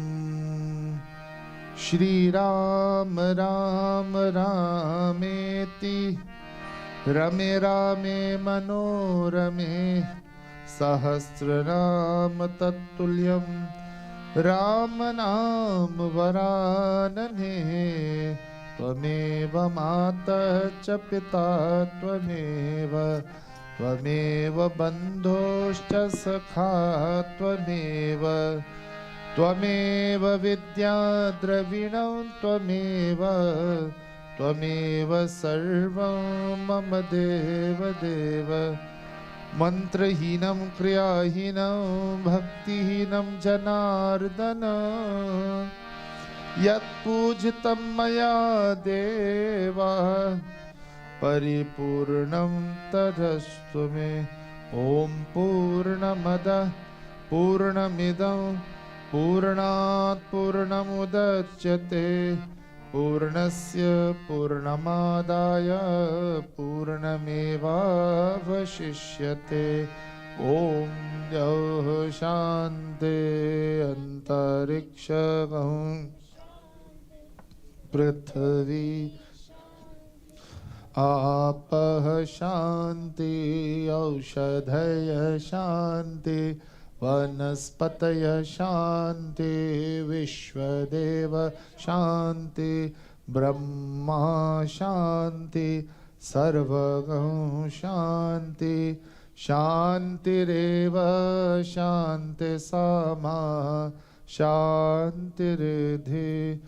श्री राम राम रामेति, रमे रामे मनोरमे। सहस्रनाम तत्तुल्यं, राम नाम वरानने। त्वमेव मातः च पिता त्वमेव, त्वमेव बन्धुश्च सखा त्वमेव। त्वमेव विद्या द्रविणं त्वमेव, त्वमेव सर्वं मम देव देव। मंत्रहीनं क्रियाहीनं भक्तिहीनं जनार्दन यत्पूजितं मया देव परिपूर्णं तदस्तु मे। ॐ पूर्णमदः पूर्णमिदं पूर्णात् पूर्णमुदच्यते पूर्णस्य पूर्णमादाय पूर्णमेवावशिष्यते। ॐ द्यौः शान्ति अन्तरिक्षं पृथ्वी आपः शान्ति औषधय शान्ति वनस्पतय शान्ति विश्वदेव शान्ति ब्रह्मा शान्ति सर्वगं शान्ति शान्तिरेव शान्ति सामा शान्तिरिधि।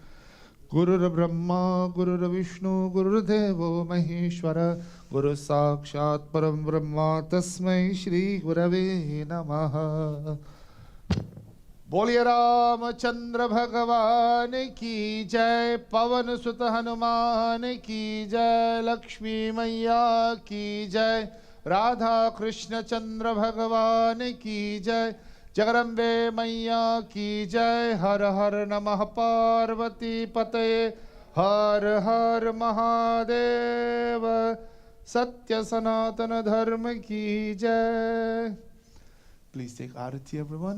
गुरुर्ब्रह्मा गुरुर्विष्णु गुरुर्देवो महेश्वर गुरु साक्षात् परं ब्रह्म तस्मै श्री गुरवे नमः। बोलिए रामचंद्र भगवान की जय, पवन सुत हनुमान की जय, लक्ष्मी मैया की जय, राधा कृष्ण चंद्र भगवान की जय, जगदम्बे मैया की जय। हर हर नमः पार्वती पतये हर हर महादेव। सत्य सनातन धर्म की जय। Please take aarti everyone.